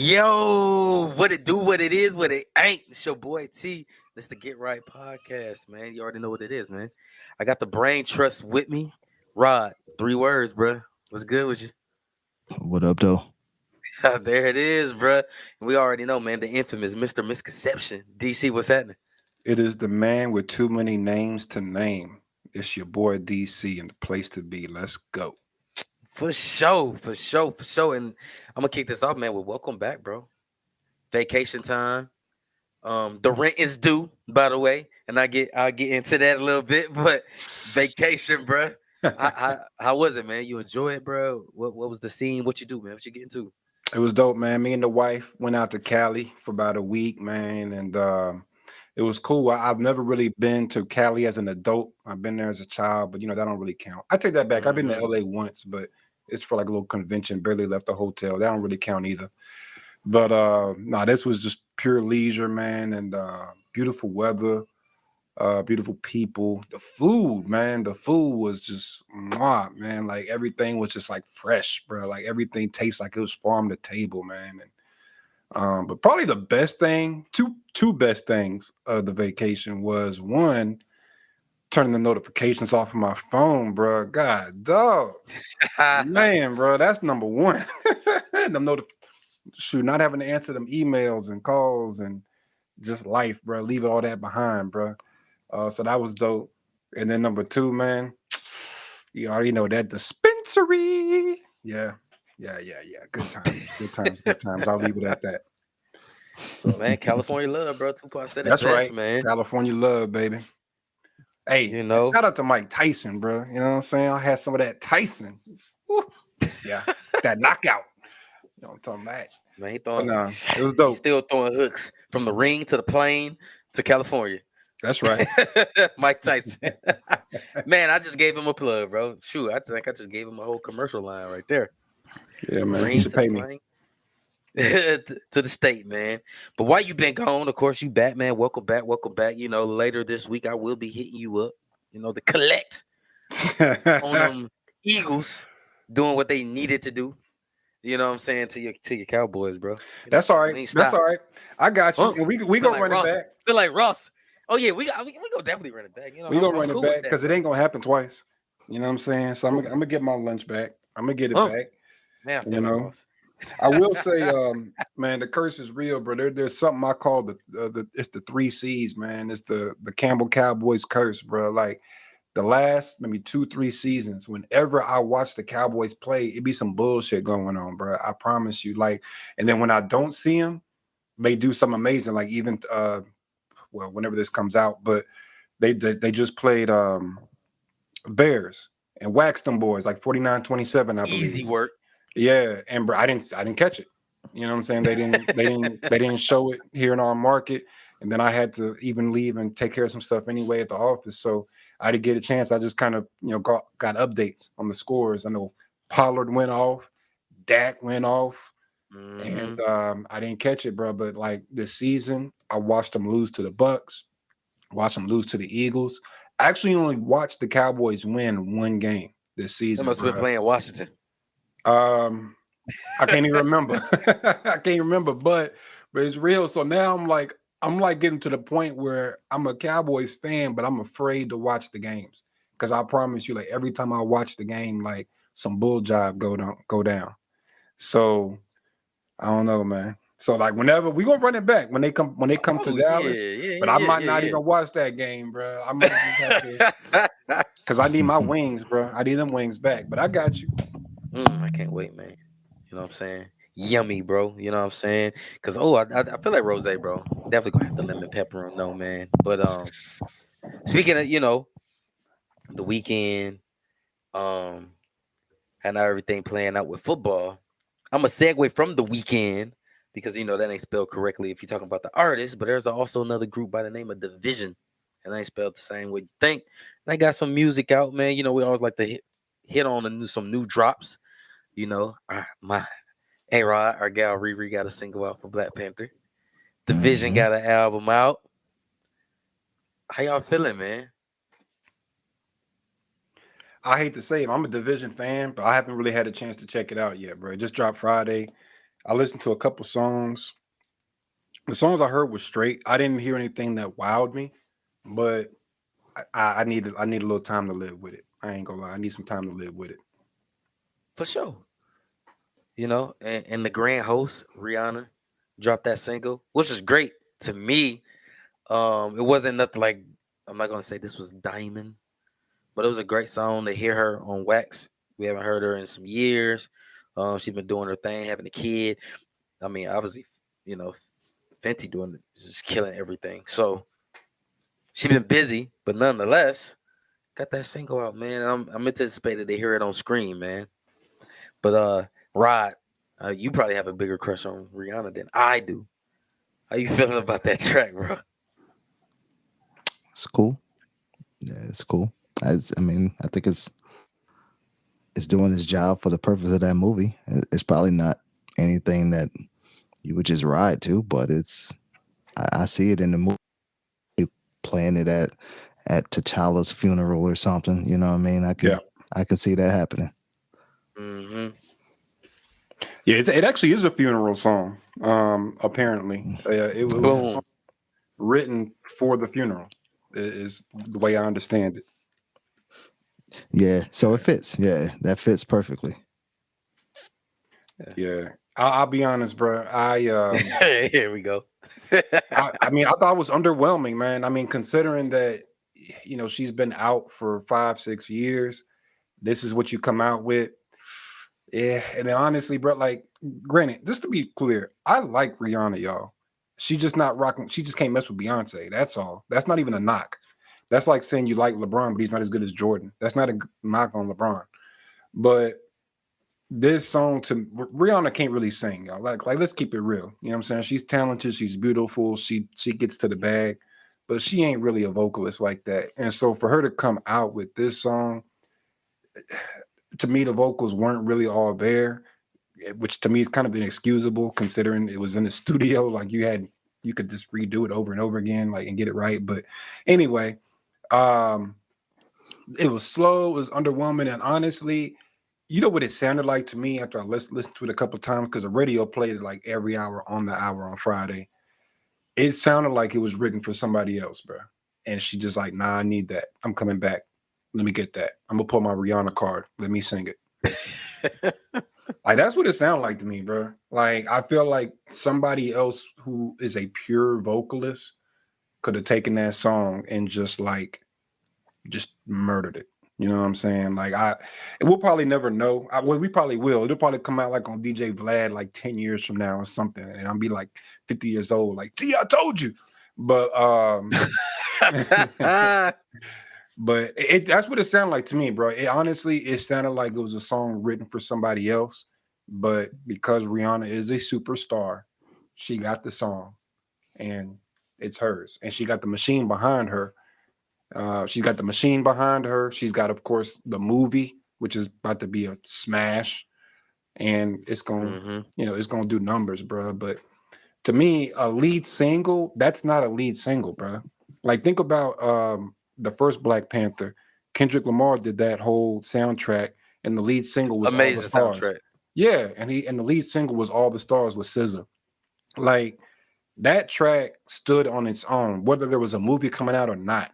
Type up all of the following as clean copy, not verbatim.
Yo, what it do, what it is, what it ain't. It's your boy T. It's the Get Right podcast, man. You already know what it is, man. I got the brain trust with me. Rod, 3 words, bruh. What's good with you? What up, though? There it is, bruh. We already know, man, the infamous Mr. Misconception. DC, what's happening? It is the man with too many names to name. It's your boy DC and the place to be. Let's go. For sure, for sure, for sure. And I'm gonna kick this off, man, with welcome back, bro. Vacation time. The rent is due, by the way, and I'll get into that a little bit. But vacation, bro. How was it, man? You enjoy it, bro? What was the scene? What you do, man? What you get into? It was dope, man. Me and the wife went out to Cali for about a week, man, and it was cool. I've never really been to Cali as an adult. I've been there as a child, but that don't really count. I take that back. I've been to Mm-hmm. LA once, but it's for like a little convention. Barely left the hotel. That don't really count either. But no, this was just pure leisure, man, and beautiful weather. Beautiful people. The food, man. The food was just mwah, man. Like everything was just like fresh, bro. Like everything tastes like it was farm to table, man. And but probably the best thing, two best things of the vacation was one, turning the notifications off of my phone, bro. God dog. Man, bro, that's number one. Not having to answer them emails and calls and just life, bro. Leaving all that behind, bro. So that was dope. And then number two, man, you already know that dispensary. Yeah. Good times. Good times. Good times. I'll leave it at that. So Man, California love, bro. Tupac said it that's best, right. man. California love, baby. Hey, You know, shout out to Mike Tyson, bro. You know what I'm saying? I had some of that Tyson. Woo. Yeah, that knockout. You know what I'm talking about? man, he But throwing, nah, it was he's dope. still throwing hooks from the ring to the plane to California. That's right. Mike Tyson. Man, I just gave him a plug, bro. Shoot, I think I just gave him a whole commercial line right there. Yeah, From the man. He ring should to the pay me. plane. To the state, man. But while you been gone, of course, you back, man. Welcome back, welcome back. Later this week I will be hitting you up. To collect on them Eagles doing what they needed to do. You know what I'm saying to your Cowboys, bro. That's all right. We ain't That's stop. all right. I got you. Huh? And we Feel gonna like run it Ross. back. Feel like Ross. Oh yeah, we gonna definitely run it back. We gonna I'm run it cool with back that, because it bro. ain't gonna happen twice. You know what I'm saying? So I'm Cool. gonna get my lunch back. I'm gonna get it Huh? back. Man, I You feel like know, Ross. I will say, man, the curse is real, bro. There's something I call the it's the 3 C's, man. It's the Campbell Cowboys curse, bro. Like the last maybe 2-3 seasons, whenever I watch the Cowboys play, it be some bullshit going on, bro. I promise you. Like, and then when I don't see them, they do something amazing. Like even well, whenever this comes out, but they just played Bears and waxed them boys like 49-27, I believe. Easy work. Yeah, and bro, I didn't catch it. You know what I'm saying? They didn't show it here in our market, and then I had to even leave and take care of some stuff anyway at the office. So I didn't get a chance. I just kind of got updates on the scores. I know Pollard went off, Dak went off, Mm-hmm. and I didn't catch it, bro. But like this season, I watched them lose to the Bucks, watched them lose to the Eagles. I actually only watched the Cowboys win one game this They season, must have been bro. playing Washington. Um, I can't even remember. I can't remember, but it's real. So now I'm like getting to the point where I'm a Cowboys fan, but I'm afraid to watch the games because I promise you, like every time I watch the game, like some bull jive go down. So I don't know, man. So like whenever we gonna run it back when they come to Oh yeah, Dallas, yeah, but I yeah, might not yeah, even watch that game, bro. I might just have to yeah. because I need my wings, bro. I need them wings back. But I got you. I can't wait, man. You know what I'm saying? Yummy, bro. You know what I'm saying? Cause I feel like rose, bro. Definitely gonna have the lemon pepper on, no man. But speaking of the weekend, um, and everything playing out with football, I'm a segue from the weekend because that ain't spelled correctly if you're talking about the artist, but there's also another group by the name of Division, and ain't spelled the same way you think. And I got some music out, man. We always like to hit on some new drops. My A Rod, our gal Riri got a single out for Black Panther. Division Mm-hmm. got an album out. How y'all feeling, man? I hate to say it, I'm a Division fan, but I haven't really had a chance to check it out yet, bro. It just dropped Friday. I listened to a couple songs. The songs I heard were straight. I didn't hear anything that wowed me, but I need a little time to live with it. I ain't gonna lie. I need some time to live with it. For sure. And the grand host, Rihanna, dropped that single, which is great to me. It wasn't nothing like, I'm not gonna say this was diamond, but it was a great song to hear her on Wax. We haven't heard her in some years. She's been doing her thing, having a kid. I mean, obviously, you know, Fenty doing just killing everything. So she's been busy, but nonetheless, got that single out, man. I'm anticipated to hear it on screen, man. But Rod, you probably have a bigger crush on Rihanna than I do. How you feeling about that track, bro? It's cool. Yeah, it's cool. I mean, I think it's doing its job for the purpose of that movie. It's probably not anything that you would just ride to, but I see it in the movie, playing it at T'Challa's funeral or something. You know what I mean? I can see that happening. Mm-hmm. Yeah, it actually is a funeral song. Apparently, it was a song written for the funeral. Is the way I understand it. Yeah, so it fits. Yeah, that fits perfectly. Yeah, I'll be honest, bro. Here we go. I mean, I thought it was underwhelming, man. I mean, considering that, she's been out for 5-6 years, this is what you come out with. Yeah, and then honestly, bro, like, granted, just to be clear, I like Rihanna, y'all. She's just not rocking. She just can't mess with Beyonce. That's all. That's not even a knock. That's like saying you like LeBron, but he's not as good as Jordan. That's not a knock on LeBron. But this song, to Rihanna can't really sing, y'all. Like let's keep it real. You know what I'm saying? She's talented. She's beautiful. She gets to the bag, but she ain't really a vocalist like that. And so for her to come out with this song, to me, the vocals weren't really all there, which to me is kind of inexcusable considering it was in the studio. Like you could just redo it over and over again, like, and get it right. But anyway, it was slow, it was underwhelming, and honestly, you know what it sounded like to me after I listened to it a couple of times, because the radio played it like every hour on the hour on Friday. It sounded like it was written for somebody else, bro. And she just like, nah, I need that. I'm coming back. Let me get that. I'm gonna pull my Rihanna card. Let me sing it. Like, that's what it sounded like to me, bro. Like, I feel like somebody else who is a pure vocalist could have taken that song and just murdered it. You know what I'm saying? Like, we'll probably never know. Well, we probably will. It'll probably come out like on DJ Vlad like 10 years from now or something, and I'll be like 50 years old. Like, T, I told you. But but that's what it sounded like to me, bro. It sounded like it was a song written for somebody else. But because Rihanna is a superstar, she got the song, and it's hers. And she got the machine behind her. She's got the machine behind her. She's got, of course, the movie, which is about to be a smash, and it's going, it's going to do numbers, bro. But to me, a lead single, that's not a lead single, bro. Like, think about the first Black Panther. Kendrick Lamar did that whole soundtrack, and the lead single was amazing All the Stars. soundtrack. Yeah, and the lead single was All the Stars with SZA. Like, that track stood on its own, whether there was a movie coming out or not.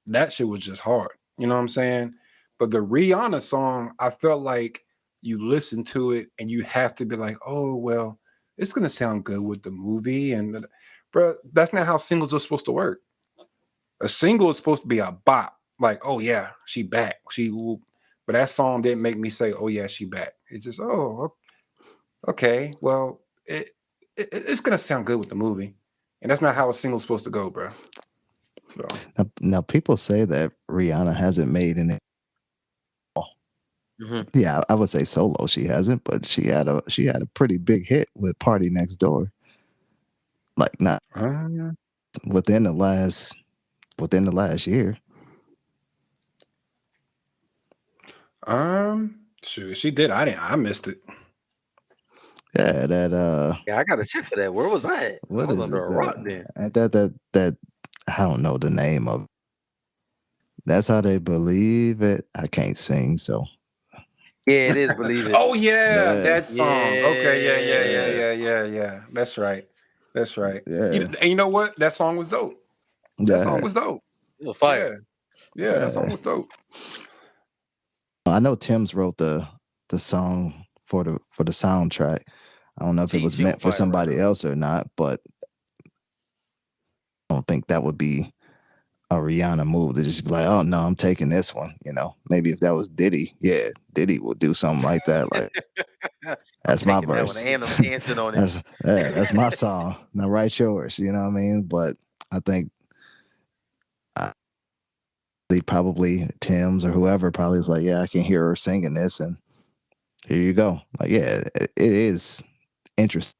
That shit was just hard. You know what I'm saying? But the Rihanna song, I felt like you listen to it and you have to be like, oh, well, it's going to sound good with the movie. And, bro, that's not how singles are supposed to work. A single is supposed to be a bop. Like, oh, yeah, she back. But that song didn't make me say, oh, yeah, she back. It's just, oh, okay. Well, it's going to sound good with the movie. And that's not how a single's supposed to go, bro. So. Now, people say that Rihanna hasn't made any. Yeah, I would say solo she hasn't, but she had a pretty big hit with Party Next Door. Like, not within the last year. Shoot, she did. I missed it. Yeah, that yeah, I gotta check for that. Where was I at? What I was is under it? a rock then. That I don't know the name of it. That's How They Believe It. I can't sing, so Yeah, it is. Believe it. Oh yeah, Yeah. that song. Okay, Yeah. yeah. That's right. That's right. Yeah. And you know what? That song was dope. That song Yeah. was dope. It was fire. Yeah, that song Yeah. was dope. I know Tim's wrote the song for the soundtrack. I don't know if it was She on meant for fire right somebody now. else or not, but I don't think that would be a Rihanna move to just be like, oh no, I'm taking this one. You know, maybe if that was Diddy, yeah, Diddy would do something like that. Like, I'm that's my taking that one verse. and I'm dancing on it. That's my song. Now write yours. You know what I mean? But I think they probably Tim's or whoever probably was like, yeah, I can hear her singing this, and here you go. Like, yeah, it is interesting.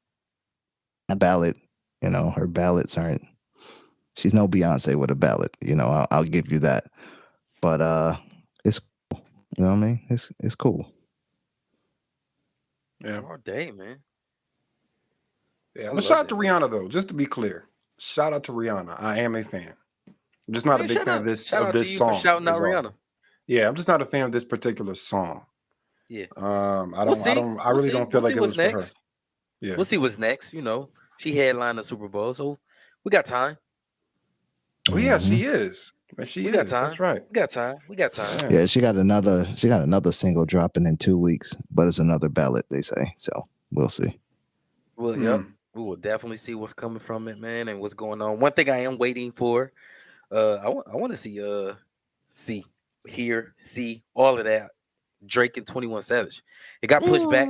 A ballad, you know, her ballads aren't. She's no Beyonce with a ballad. You know, I'll give you that. But it's cool. You know what I mean? It's cool. Yeah. All day, man. Yeah. I But love shout out to that, man. Rihanna though, just to be clear. Shout out to Rihanna. I am a fan. I'm just not a Man, big shout fan out, of this shout out to you for song. shouting out Is all. Rihanna. Yeah, I'm just not a fan of this particular song. Yeah, I we'll don't see. I really don't feel We'll like see it what's was for her. next. Yeah. We'll see what's next. You know, she headlined the Super Bowl, so we got time. Oh yeah, Mhm. she is. She We got is. time. That's right. We got time. We got time. Yeah. Yeah, she got another single dropping in 2 weeks, but it's another ballad, they say. So we'll see. Well, Hmm. yep. We will definitely see what's coming from it, man, and what's going on. One thing I am waiting for, I want to see, hear, see all of that. Drake and 21 Savage. It got pushed back,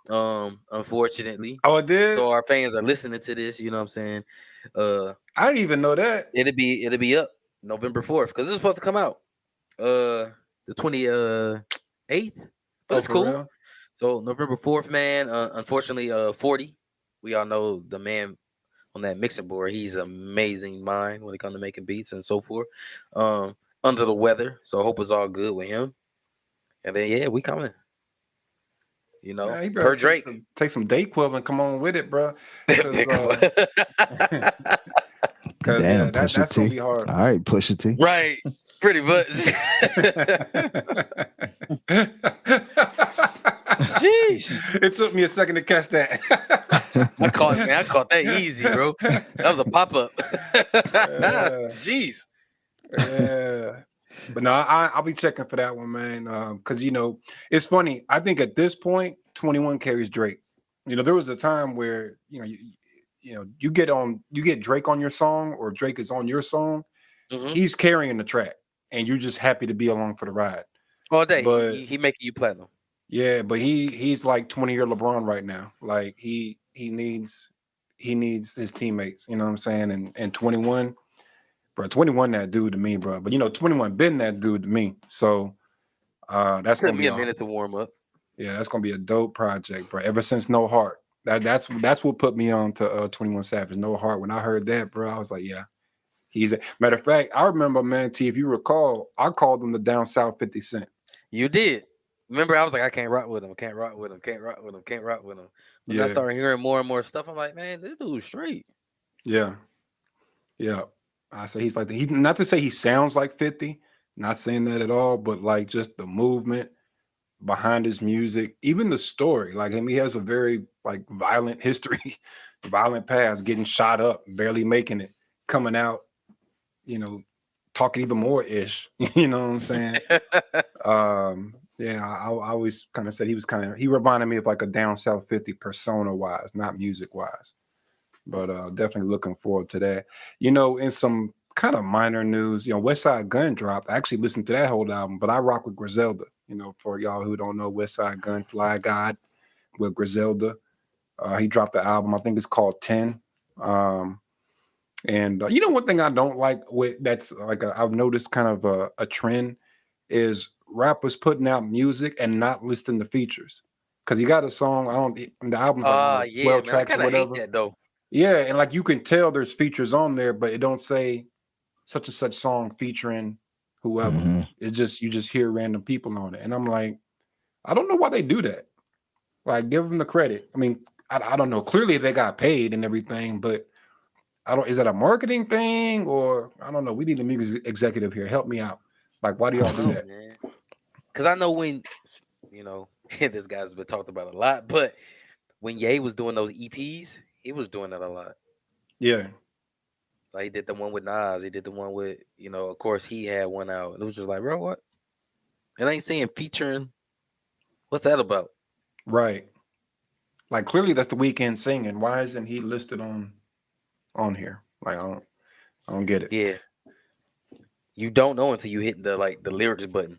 unfortunately. Oh, it did? So our fans are listening to this. You know what I'm saying? I didn't even know that. It'll be up November 4th because it's supposed to come out the 28th. But Oh, it's for cool. real? So November 4th, man. Unfortunately, 40. We all know the man on that mixing board. He's an amazing mind when it comes to making beats and so forth. Under the weather, so I hope it's all good with him. And then yeah, we coming. You know, Man, you per better Drake. take some Dayquil and come on with it, bro. Because Damn, that's Pusha gonna T. be hard. All right, Pusha T. Right, pretty much. Jeez. It took me a second to catch that. I caught that easy, bro. That was a pop-up. Jeez. Yeah. But no, I'll be checking for that one, man. Because you know, it's funny. I think at this point, 21 carries Drake. You know, there was a time where you get Drake on your song, or Drake is on your song. Mhm. He's carrying the track, and you're just happy to be along for the ride. All day. But He making you platinum. yeah, but he's like 20-year LeBron right now. Like he needs his teammates. You know what I'm saying? And 21. Bro, 21 that dude to me, bro. But 21 been that dude to me. So that's Took gonna me be a minute to warm up. yeah, that's gonna be a dope project, bro. Ever since No Heart. That's what put me on to 21 Savage. No Heart. When I heard that, bro, I was like, yeah. Matter of fact, I remember, man, T, if you recall, I called him the down south 50 Cent. You did. Remember, I was like, I can't rock with him. Can't rock with him. Can't rock with him. Can't rock with him. When I Yeah. started hearing more and more stuff, I'm like, man, this dude's straight. Yeah. Yeah. I say he's like he's not to say he sounds like 50, not saying that at all, but like just the movement behind his music, even the story. Like him, he has a very like violent history, violent past, getting shot up, barely making it, coming out, talking even more ish. You know what I'm saying? Yeah, I always kind of said he reminded me of like a down south 50 persona wise, not music wise. But definitely looking forward to that. In some kind of minor news, West Side Gun dropped. I actually listened to that whole album, but I rock with Griselda. For y'all who don't know, West Side Gun, Fly God with Griselda. He dropped the album. I think it's called 10. And one thing I don't like that's like I've noticed kind of a trend is rappers putting out music and not listing the features. Because he got a song, the album's like 12 Yeah, man. I tracks or kind of hate whatever. that though. Yeah, and like you can tell there's features on there, but it don't say such and such song featuring whoever. Mhm. It's just you just hear random people on it. And I'm like, I don't know why they do that. Like, give them the credit. I mean, I don't know. Clearly they got paid and everything, but is that a marketing thing or I don't know. We need a music executive here. Help me out. Like, why do y'all do that? Because I know when, This guy's been talked about a lot. But when Ye was doing those EPs, he was doing that a lot. Yeah. Like he did the one with Nas, he did the one with, of course he had one out. And it was just like, bro, what? And I ain't saying featuring. What's that about? Right. Like clearly that's the Weeknd singing. Why isn't he listed on here? Like I don't get it. Yeah. You don't know until you hit the lyrics button.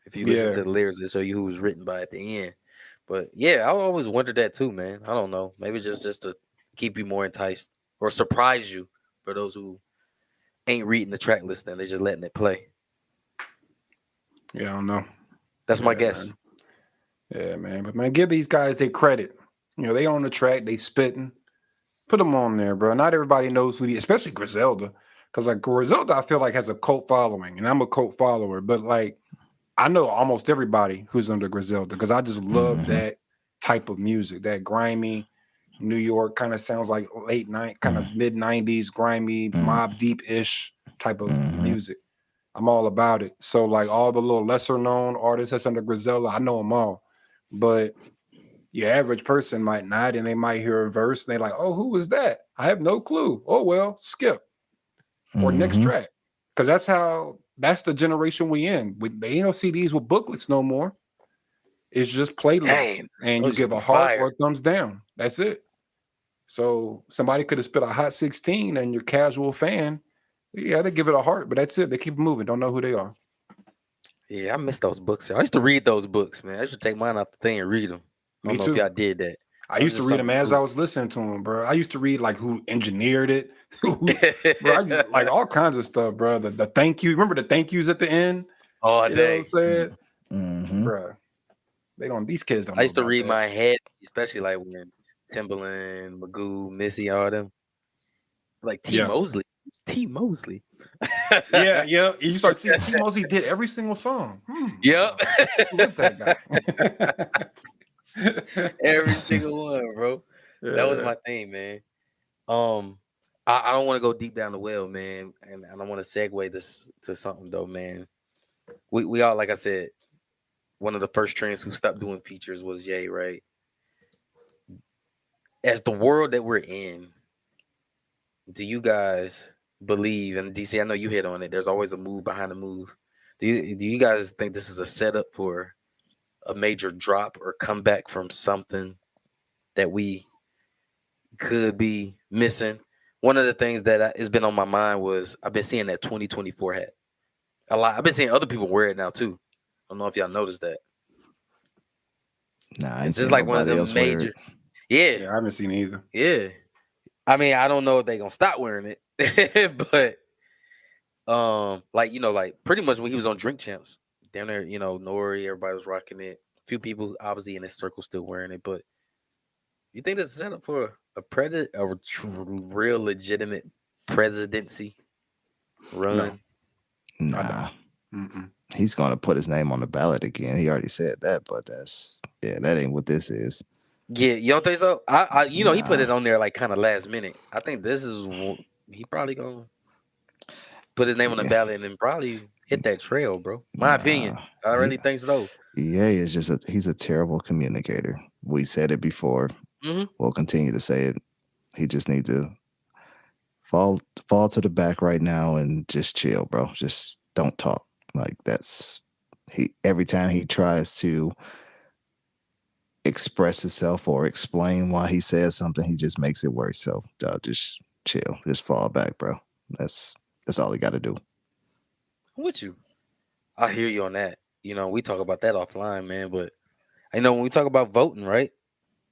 If you listen to the lyrics, they show you who was written by at the end. But yeah, I always wondered that too, man. I don't know. Maybe just to keep you more enticed or surprise you for those who ain't reading the track list and they're just letting it play. Yeah, I don't know. That's my guess. Man. Yeah, man. But man, give these guys their credit. They on the track, they spitting. Put them on there, bro. Not everybody knows who especially Griselda. Because like Griselda, I feel like has a cult following, and I'm a cult follower. But like, I know almost everybody who's under Griselda because I just love that type of music, that grimy New York kind of sounds like late night, kind of mid 90s, grimy, Mobb Deep-ish type of music. I'm all about it. So like all the little lesser known artists that's under Griselda, I know them all. But your average person might not, and they might hear a verse and they're like, oh, who was that? I have no clue. Oh, well, skip or next track. Because that's the generation we in. They ain't no CDs with booklets no more. It's just playlists. And you give a heart or a thumbs down. That's it. So somebody could have spit a hot 16 and your casual fan, yeah, they give it a heart, but that's it. They keep moving. Don't know who they are. Yeah, I miss those books. I used to read those books, man. I used to take mine out the thing and read them. I don't know if y'all did that. I used to read them as I was listening to them, bro. I used to read like who engineered it, bro, like all kinds of stuff, bro. The thank you. Remember the thank yous at the end? Oh, you know what I'm saying? Bro, these kids don't. I used to read my head, especially like when Timbaland, Magoo, Missy, all them. Like T. Mosley. T. Mosley. yeah. You start seeing T. Mosley did every single song. Yep. Who's that guy? Every single one, bro. Yeah. That was my thing, man. I don't want to go deep down the well, man, and I don't want to segue this to something though, man. We all, like I said, one of the first trends who stopped doing features was Ye, right? As the world that we're in, do you guys believe, and DC, I know you hit on it, there's always a move behind the move. Do you guys think this is a setup for a major drop or comeback from something that we could be missing? One of the things that has been on my mind was I've been seeing that 2024 hat a lot. I've been seeing other people wear it now too. I don't know if y'all noticed that. Nah, it's just like one of the major. Yeah, I haven't seen it either. Yeah, I mean, I don't know if they're gonna stop wearing it, but like pretty much when he was on Drink Champs down there, Nori, everybody was rocking it. A few people obviously in his circle still wearing it, but you think this is set up for a real legitimate presidency run? Nah. He's gonna put his name on the ballot again. He already said that, but that ain't what this is. Yeah, you don't think so? He put it on there like kind of last minute. I think this is he probably gonna put his name on the ballot and then probably hit that trail, bro. My opinion. I really think so. Yeah, he's a terrible communicator. We said it before. We'll continue to say it. He just needs to fall to the back right now and just chill, bro. Just don't talk. Like every time he tries to express himself or explain why he says something, he just makes it worse. So just chill, just fall back, bro. That's all he got to do. I'm with you. I hear you on that. We talk about that offline, man. But I know when we talk about voting, right?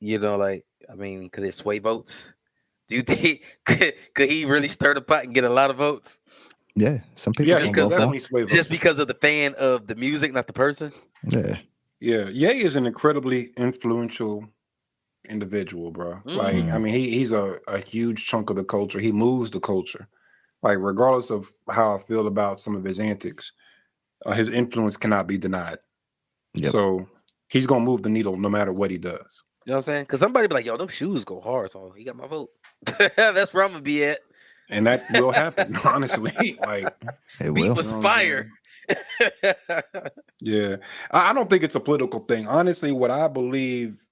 Could it sway votes? Do you think could he really stir the pot and get a lot of votes? Yeah, some people just because of the fan of the music, not the person. Yeah. Ye is an incredibly influential individual, bro. Like, I mean, he's a huge chunk of the culture. He moves the culture. Like, regardless of how I feel about some of his antics, his influence cannot be denied. Yep. So he's gonna move the needle no matter what he does. You know what I'm saying? Because somebody be like, yo, them shoes go hard, so he got my vote. That's where I'm gonna be at. And that will happen, honestly. Like, beat was fire. Yeah, I don't think it's a political thing. Honestly, what I believe,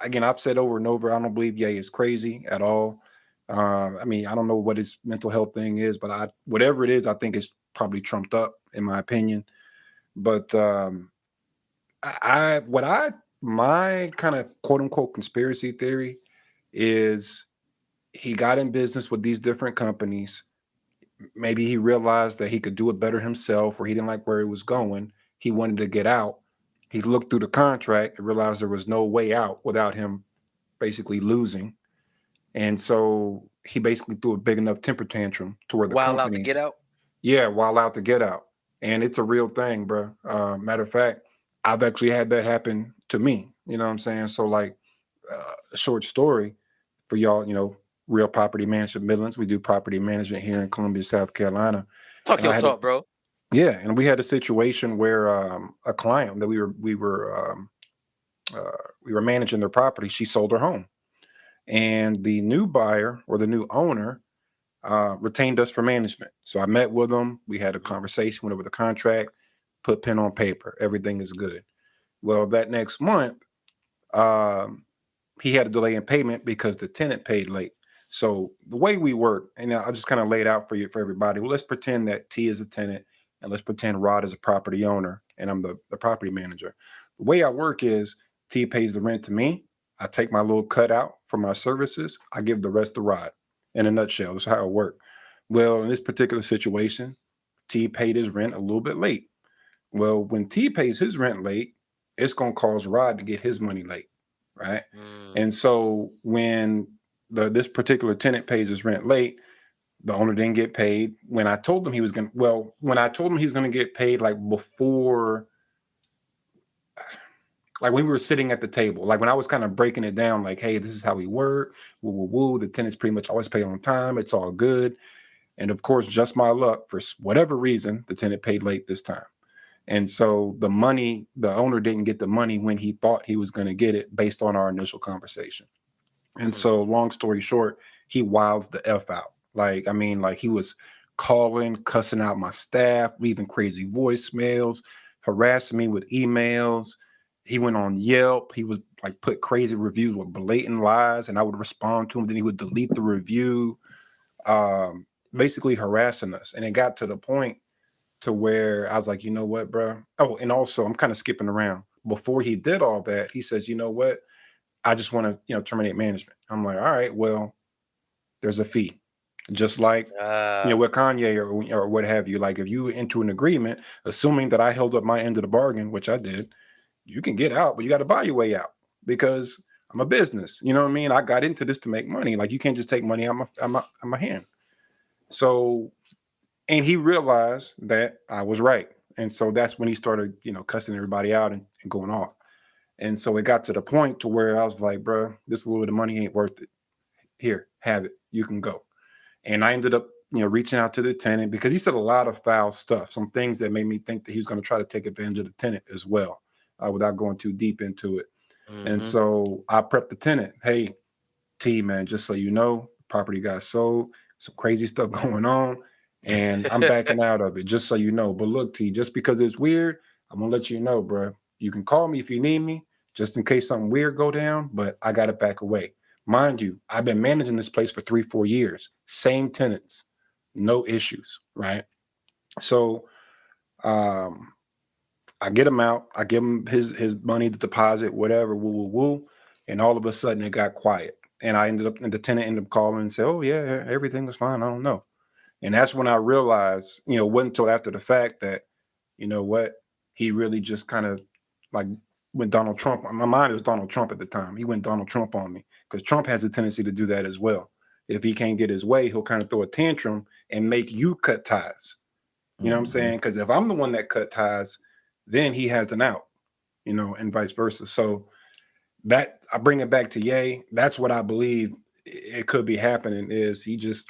again, I've said over and over, I don't believe Ye is crazy at all. I mean, I don't know what his mental health thing is, but whatever it is, I think it's probably trumped up, in my opinion. But my kind of quote unquote conspiracy theory is he got in business with these different companies. Maybe he realized that he could do it better himself, or he didn't like where he was going. He wanted to get out. He looked through the contract and realized there was no way out without him basically losing. And so he basically threw a big enough temper tantrum to where the While out to get companies, out. yeah, while out to get out. And it's a real thing, bro. Matter of fact, I've actually had that happen to me. You know what I'm saying? So, like, a short story for y'all, Real Property Management Midlands. We do property management here in Columbia, South Carolina. Talk And I your had talk, bro. yeah, and we had a situation where a client that we were managing their property. She sold her home, and the new buyer or the new owner retained us for management. So I met with them. We had a conversation, went over the contract, put pen on paper. Everything is good. Well, that next month, he had a delay in payment because the tenant paid late. So the way we work, and I'll just kind of lay it out for everybody. Well, let's pretend that T is a tenant, and let's pretend Rod is a property owner, and I'm the property manager. The way I work is T pays the rent to me. I take my little cut out for my services. I give the rest to Rod. In a nutshell, that's how it works. Well, in this particular situation, T paid his rent a little bit late. Well, when T pays his rent late, it's going to cause Rod to get his money late, right? And so when this particular tenant pays his rent late, the owner didn't get paid. When I told him he was going to get paid, like before, like when we were sitting at the table, like when I was kind of breaking it down, like, hey, this is how we work. Woo, woo, woo. The tenants pretty much always pay on time. It's all good. And of course, just my luck, for whatever reason, the tenant paid late this time. And so the owner didn't get the money when he thought he was going to get it based on our initial conversation. And so long story short, he wilds the F out. Like, I mean, like he was calling, cussing out my staff, leaving crazy voicemails, harassing me with emails. He went on Yelp. He was like put crazy reviews with blatant lies, and I would respond to him. Then he would delete the review, basically harassing us. And it got to the point to where I was like, you know what, bro? Oh, and also I'm kind of skipping around. Before he did all that, he says, you know what? I just want to, terminate management. I'm like, all right, well, there's a fee. Just like, with Kanye or what have you. Like if you into an agreement, assuming that I held up my end of the bargain, which I did, you can get out, but you got to buy your way out because I'm a business. You know what I mean? I got into this to make money. Like you can't just take money out my hand. So, and he realized that I was right. And so that's when he started, cussing everybody out and going off. And so it got to the point to where I was like, bro, this little bit of money ain't worth it. Here, have it. You can go. And I ended up, reaching out to the tenant because he said a lot of foul stuff, some things that made me think that he was going to try to take advantage of the tenant as well, without going too deep into it. And so I prepped the tenant. Hey, T, man, just so you know, the property got sold, some crazy stuff going on, and I'm backing out of it, just so you know. But look, T, just because it's weird, I'm going to let you know, bro. You can call me if you need me, just in case something weird go down, but I got to back away. Mind you, I've been managing this place for 3-4 years. Same tenants, no issues, right? So I get him out. I give him his money, the deposit, whatever, woo, woo, woo. And all of a sudden it got quiet. And the tenant ended up calling and said, oh, yeah, everything was fine. I don't know. And that's when I realized, it wasn't until after the fact that, you know what, he really just kind of like went Donald Trump. My mind was Donald Trump at the time. He went Donald Trump on me because Trump has a tendency to do that as well. If he can't get his way, he'll kind of throw a tantrum and make you cut ties. You know what I'm saying? Because if I'm the one that cut ties, then he has an out, and vice versa. So that I bring it back to Ye. That's what I believe it could be happening is he just,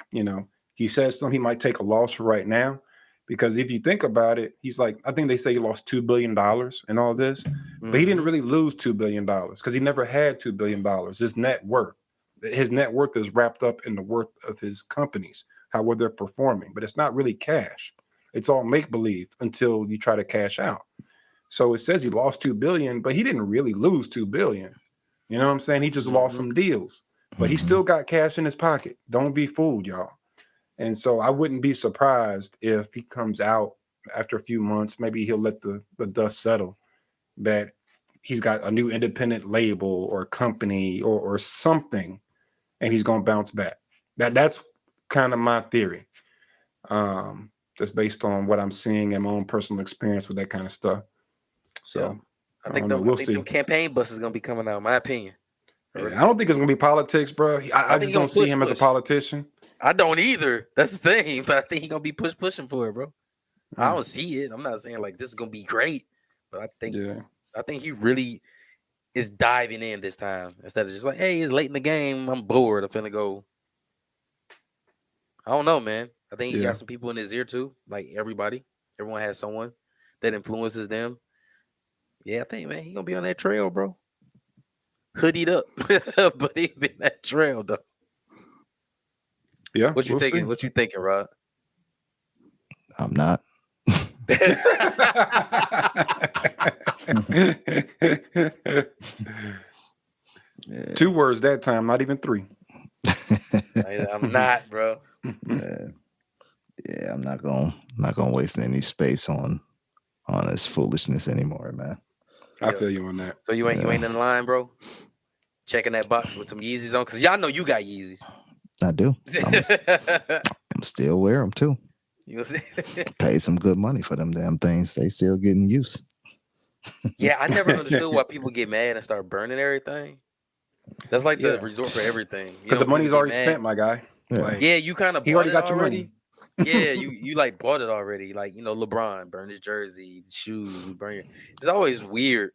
he says something, he might take a loss for right now. Because if you think about it, he's like, I think they say he lost $2 billion in all this, but he didn't really lose $2 billion because he never had $2 billion. His net worth is wrapped up in the worth of his companies, how well they're performing, but it's not really cash. It's all make believe until you try to cash out. So it says he lost $2 billion, but he didn't really lose $2 billion. You know what I'm saying? He just lost some deals, but he still got cash in his pocket. Don't be fooled, y'all. And so I wouldn't be surprised if he comes out after a few months. Maybe he'll let the dust settle, that he's got a new independent label or company or something, and he's going to bounce back. That's kind of my theory, just based on what I'm seeing and my own personal experience with that kind of stuff. So I think we'll see. the campaign bus is going to be coming out, in my opinion. Yeah, I don't think it's going to be politics, bro. I just don't see him as a politician. I don't either. That's the thing. But I think he's going to be pushing for it, bro. I don't see it. I'm not saying like this is going to be great, but I think he really is diving in this time instead of just like, hey, it's late in the game. I'm bored. I'm finna go. I don't know, man. I think he got some people in his ear too. Like everybody. Everyone has someone that influences them. Yeah, I think, man, he gonna be on that trail, bro. Hoodied up. But he been that trail, though. Yeah. What you thinking? See. What you thinking, Rod? I'm not. 2 words that time, not even 3. I'm not, bro. Yeah, I'm not gonna waste any space on this foolishness anymore, man. I feel you on that. So you ain't in line, bro? Checking that box with some Yeezys on? Because y'all know you got Yeezys. I do. I'm still wear them too. You pay some good money for them damn things. They still getting use. Yeah, I never understood why people get mad and start burning everything. That's like the resort for everything. Because the money's already spent, my guy. Yeah, like, you kind of he already got your money. Yeah, you like bought it already. Like, LeBron burned his jersey, shoes, burn it. It's always weird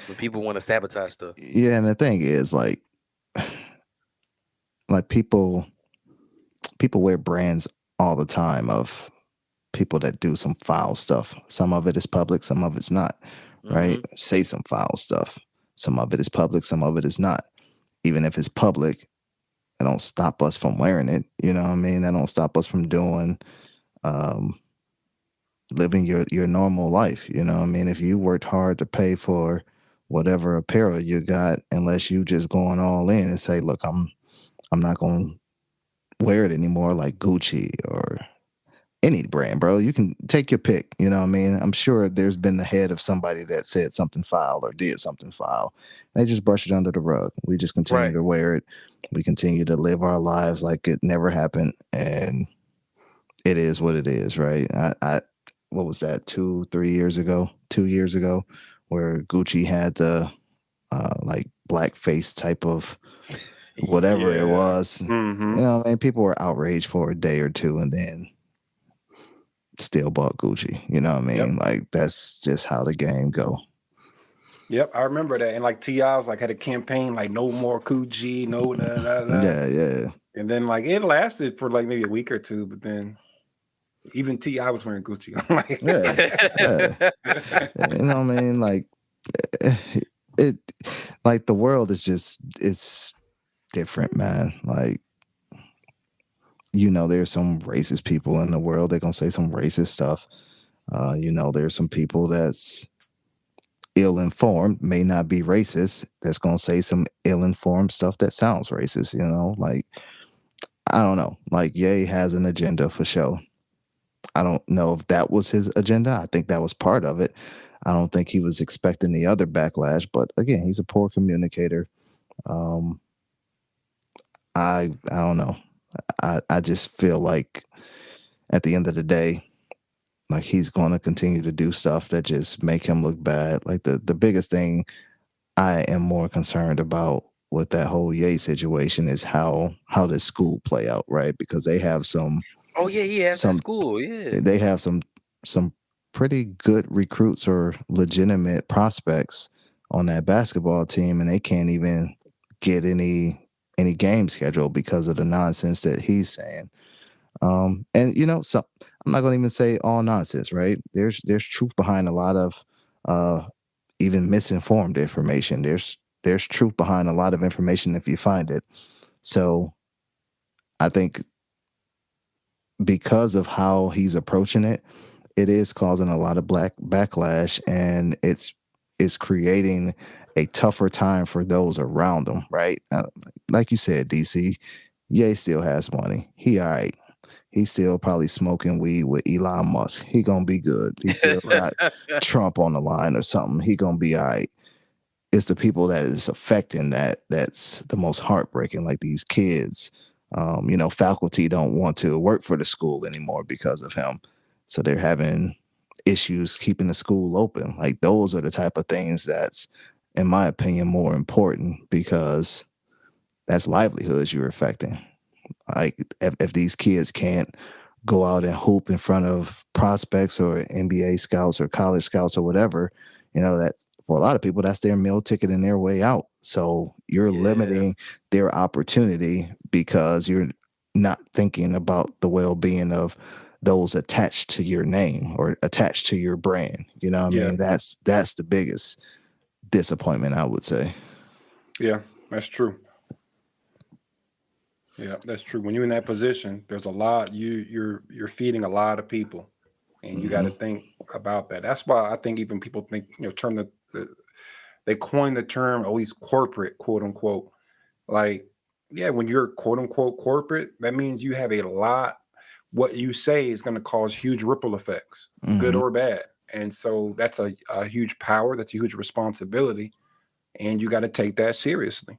when people want to sabotage stuff. Yeah, and the thing is, like people wear brands all the time of people that do some foul stuff. Some of it is public, some of it's not, right? Say some foul stuff. Some of it is public, some of it is not. Even if it's public, it don't stop us from wearing it. You know what I mean? That don't stop us from doing, living your normal life. You know what I mean? If you worked hard to pay for whatever apparel you got, unless you just going all in and say, look, I'm not going to wear it anymore, like Gucci or any brand, bro. You can take your pick. You know what I mean? I'm sure there's been the head of somebody that said something foul or did something foul. They just brush it under the rug. We just continue to wear it. We continue to live our lives like it never happened. And it is what it is, right? I what was that, 2 years ago, where Gucci had the like blackface type of whatever it was. You know, and people were outraged for a day or two and then still bought Gucci. You know what I mean? Like, that's just how the game go. Yep, I remember that. And like T.I. was like had a campaign like no more Gucci, no. Yeah. And then like it lasted for like maybe a week or two, but then even T.I. was wearing Gucci. Like, you know what I mean? Like it like the world is just, it's different, man. Like, there's some racist people in the world. They're gonna say some racist stuff. There's some people that's ill-informed, may not be racist, that's gonna say some ill-informed stuff that sounds racist. Like, I don't know. Like, Ye has an agenda for sure. I don't know if that was his agenda. I think that was part of it. I don't think he was expecting the other backlash, but again, he's a poor communicator. I don't know. I just feel like at the end of the day, like, he's going to continue to do stuff that just make him look bad. Like, the biggest thing I am more concerned about with that whole Ye situation is how does school play out, right? Because they have some. Oh yeah, he has some school. Yeah, they have some pretty good recruits or legitimate prospects on that basketball team, and they can't even get any game schedule because of the nonsense that he's saying. And so I'm not going to even say all nonsense, right? There's truth behind a lot of even misinformed information. There's truth behind a lot of information if you find it. So I think because of how he's approaching it, it is causing a lot of black backlash, and it's creating a tougher time for those around him, right? Like you said, DC, Ye still has money. He all right. He's still probably smoking weed with Elon Musk. He gonna be good. He still got Trump on the line or something. He gonna be all right. It's the people that is affecting that's the most heartbreaking. Like these kids, faculty don't want to work for the school anymore because of him. So they're having issues keeping the school open. Like those are the type of things that's, in my opinion, more important because that's livelihoods you're affecting. Like if these kids can't go out and hoop in front of prospects or NBA scouts or college scouts or whatever, that's for a lot of people, that's their meal ticket and their way out. So you're limiting their opportunity because you're not thinking about the well-being of those attached to your name or attached to your brand. You know what I mean? That's the biggest disappointment, I would say. Yeah, that's true. Yeah, that's true. When you're in that position, there's a lot you're feeding a lot of people, and you got to think about that. That's why I think even people think they coined the term always corporate, quote unquote. Like, yeah, when you're quote unquote corporate, that means you have a lot. What you say is going to cause huge ripple effects, good or bad, and so that's a huge power. That's a huge responsibility, and you got to take that seriously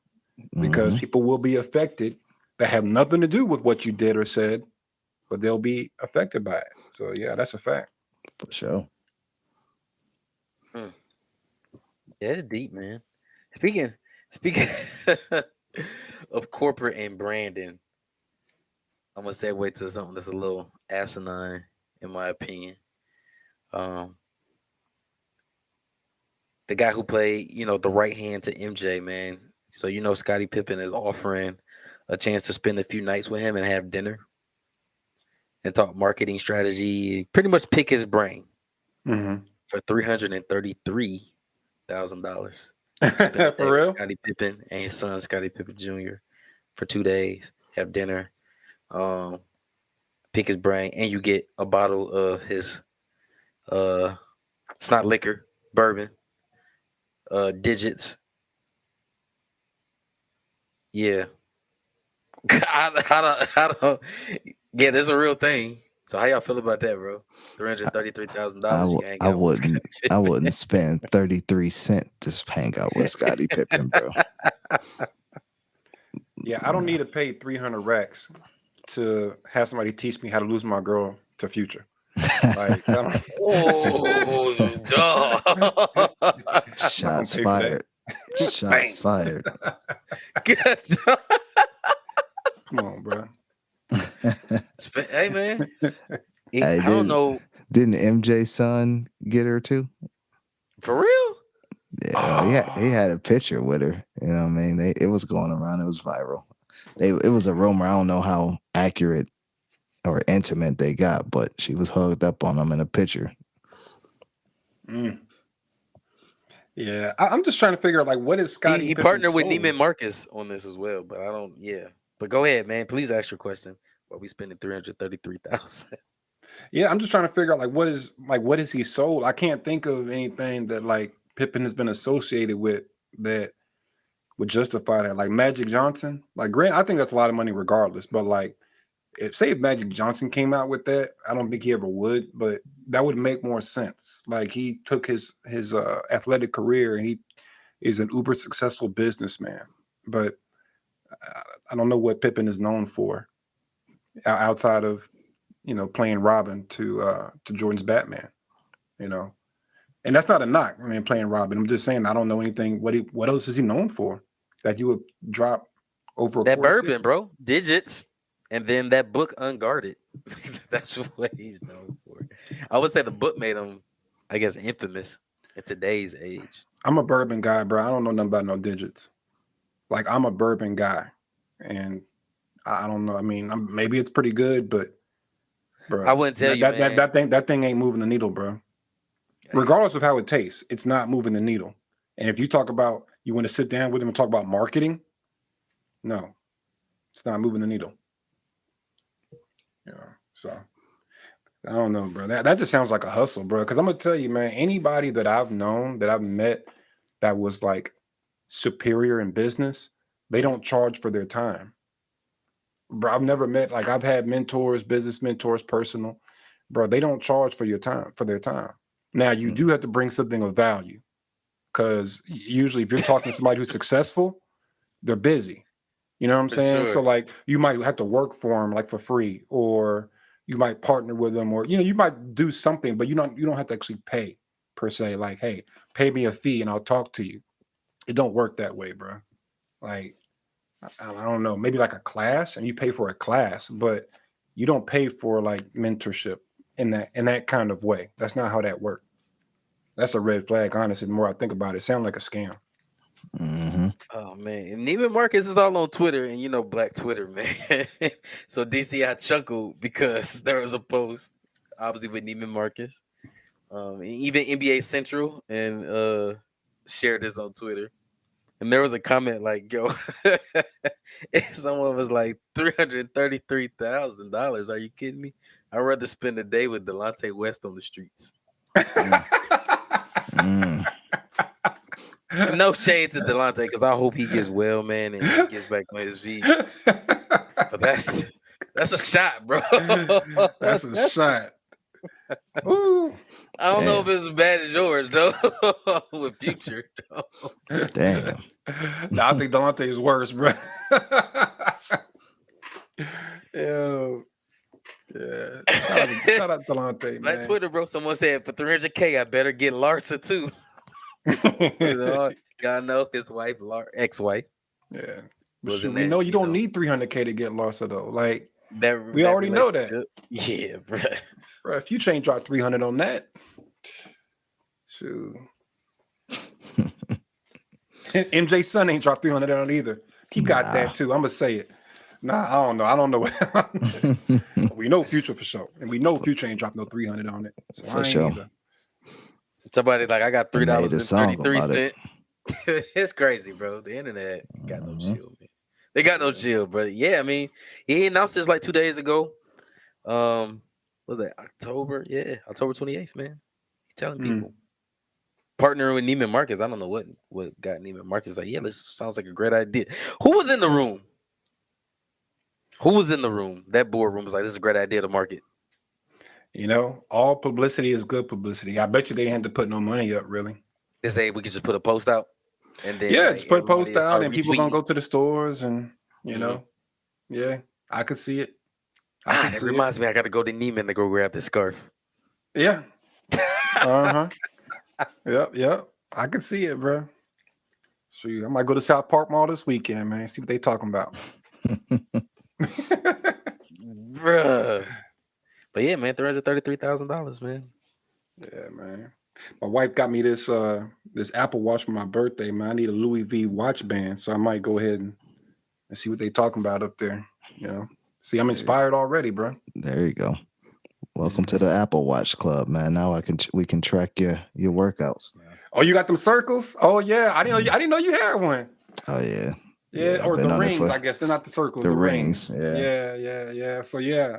because people will be affected that have nothing to do with what you did or said, but they'll be affected by it. So yeah, that's a fact. For sure. Yeah, it's deep, man. Speaking of corporate and branding, I'm gonna segue to something that's a little asinine, in my opinion. The guy who played, the right hand to MJ, man. So Scottie Pippen is offering a chance to spend a few nights with him and have dinner and talk marketing strategy, pretty much pick his brain for $333,000. For real? Scottie Pippen and his son Scottie Pippen Jr. for 2 days, have dinner, pick his brain, and you get a bottle of his it's not liquor, bourbon, digits. Yeah. I don't, yeah, there's a real thing. So how y'all feel about that, bro? $333,000. I wouldn't spend 33 cents to hang out with Scottie Pippen, bro. Yeah, I don't need to pay 300 racks to have somebody teach me how to lose my girl to Future. Like, Shots fired. Shots fired. Come on, bro. Hey, man. I don't know. Didn't MJ's son get her too? For real? Yeah, he had a picture with her. You know what I mean? It was going around. It was viral. It was a rumor. I don't know how accurate or intimate they got, but she was hugged up on him in a picture. Yeah, I'm just trying to figure out, like, what is Scottie? He partnered with Neiman Marcus on this as well, but I don't. Yeah, but go ahead, man. Please ask your question. Why we spending $333,000? Yeah, I'm just trying to figure out, like, what is he sold? I can't think of anything that like Pippen has been associated with that would justify that. Like Magic Johnson, like, Grant, I think that's a lot of money regardless. But like, if Magic Johnson came out with that, I don't think he ever would, but that would make more sense. Like, he took his athletic career and he is an uber successful businessman. But I don't know what Pippen is known for outside of, playing Robin to Jordan's Batman, and that's not a knock. I mean, playing Robin. I'm just saying I don't know anything. What else is he known for that you would drop over that bourbon, bro? Digits. And then that book, Unguarded. That's what he's known for. I would say the book made him, I guess, infamous in today's age. I'm a bourbon guy, bro. I don't know nothing about no digits. Like, I'm a bourbon guy, and I don't know. I mean, maybe it's pretty good, but bro, I wouldn't tell you, man. That thing ain't moving the needle, bro. Regardless of how it tastes, it's not moving the needle. And if you talk about, you want to sit down with him and talk about marketing, no, it's not moving the needle. So I don't know, bro. That just sounds like a hustle, bro. Because I'm gonna tell you, man, anybody that I've known, that I've met, that was like superior in business, they don't charge for their time. Bro, I've never met, like, I've had mentors, business mentors, personal, bro. They don't charge for their time. Now you do have to bring something of value, because usually if you're talking to somebody who's successful, they're busy. You know what I'm For saying? So sure. like you might have to work for them like for free, or you might partner with them, or you might do something, but you don't have to actually pay per se. Like, hey, pay me a fee and I'll talk to you. It don't work that way, bro. Like, I don't know, maybe like a class, and you pay for a class, but you don't pay for like mentorship in that kind of way. That's not how that works. That's a red flag, honestly. The more I think about it, it sounds like a scam. Oh man, and Neiman Marcus is all on Twitter, and Black Twitter, man. So DC, I chuckled because there was a post, obviously with Neiman Marcus, and even NBA Central, and shared this on Twitter. And there was a comment like, "Yo," someone was like, $333,000. Are you kidding me? I'd rather spend a day with Delonte West on the streets. No shade to Delonte, because I hope he gets well, man, and he gets back on his feet. But that's a shot, bro. That's a shot. Ooh. I don't know if it's as bad as yours, though, with Future. Damn. No, I think Delonte is worse, bro. Yeah. Shout out Delonte, Like man. Twitter, bro. Someone said for $300K, I better get Larsa too. Y'all know his wife, ex-wife. Yeah, but we know you don't need $300K to get Larsa though. Like we already know that. Yeah, bro. Bro, if you ain't dropped 300 on that, shoot. MJ son ain't dropped 300 on either. He got that too. I'm gonna say it. Nah, I don't know. We know Future for sure, and we know Future ain't dropped no 300 on it. So For sure. Either. Somebody like, I got $3.33. It. It's crazy, bro. The internet got no chill, man. They got no chill, but yeah, I mean, he announced this like 2 days ago. Was that October? Yeah, October 28th, man. He's telling people. Partnering with Neiman Marcus. I don't know what got Neiman Marcus like, yeah, this sounds like a great idea. Who was in the room? That boardroom was like, this is a great idea to market. All publicity is good publicity. I bet you they didn't have to put no money up, really. They say we could just put a post out. And then just put a post out, and people gonna go to the stores, and yeah, I could see it. It reminds me, I got to go to Neiman to go grab this scarf. Yeah. Yep. I can see it, bro. Shoot, I might go to South Park Mall this weekend, man. See what they talking about. Bruh. But yeah, man, $333,000, man. Yeah, man. My wife got me this Apple Watch for my birthday, man. I need a Louis V watch band, so I might go ahead and see what they talking about up there. See, I'm inspired already, bro. There you go. Welcome to the Apple Watch Club, man. Now we can track your workouts. Oh, you got them circles? Oh yeah, I didn't know you had one. Oh yeah. Yeah, or the rings, I guess. They're not the circles. The rings. Yeah. So yeah,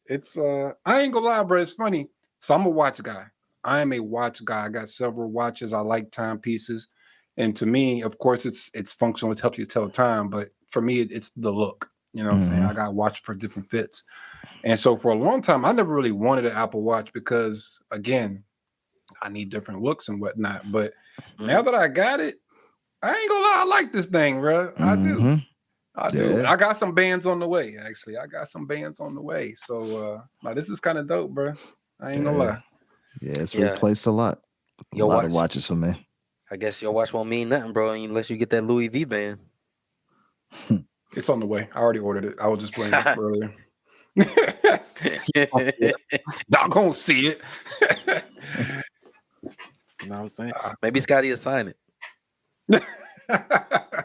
it's I ain't gonna lie, bro. It's funny. So I'm a watch guy. I am a watch guy. I got several watches. I like timepieces, and to me, of course, it's functional. It helps you tell time, but for me, it's the look. You know what I'm saying? I got a watch for different fits. And so for a long time, I never really wanted an Apple Watch because, again, I need different looks and whatnot. But now that I got it, I ain't gonna lie, I like this thing, bro. I do. I got some bands on the way, actually. So now this is kind of dope, bro. I ain't gonna lie. Yeah, it's replaced a lot. A lot of watches for me. I guess your watch won't mean nothing, bro, unless you get that Louis V band. It's on the way. I already ordered it. I was just playing it earlier. Not gonna see it. You know what I'm saying? Maybe Scotty will sign it.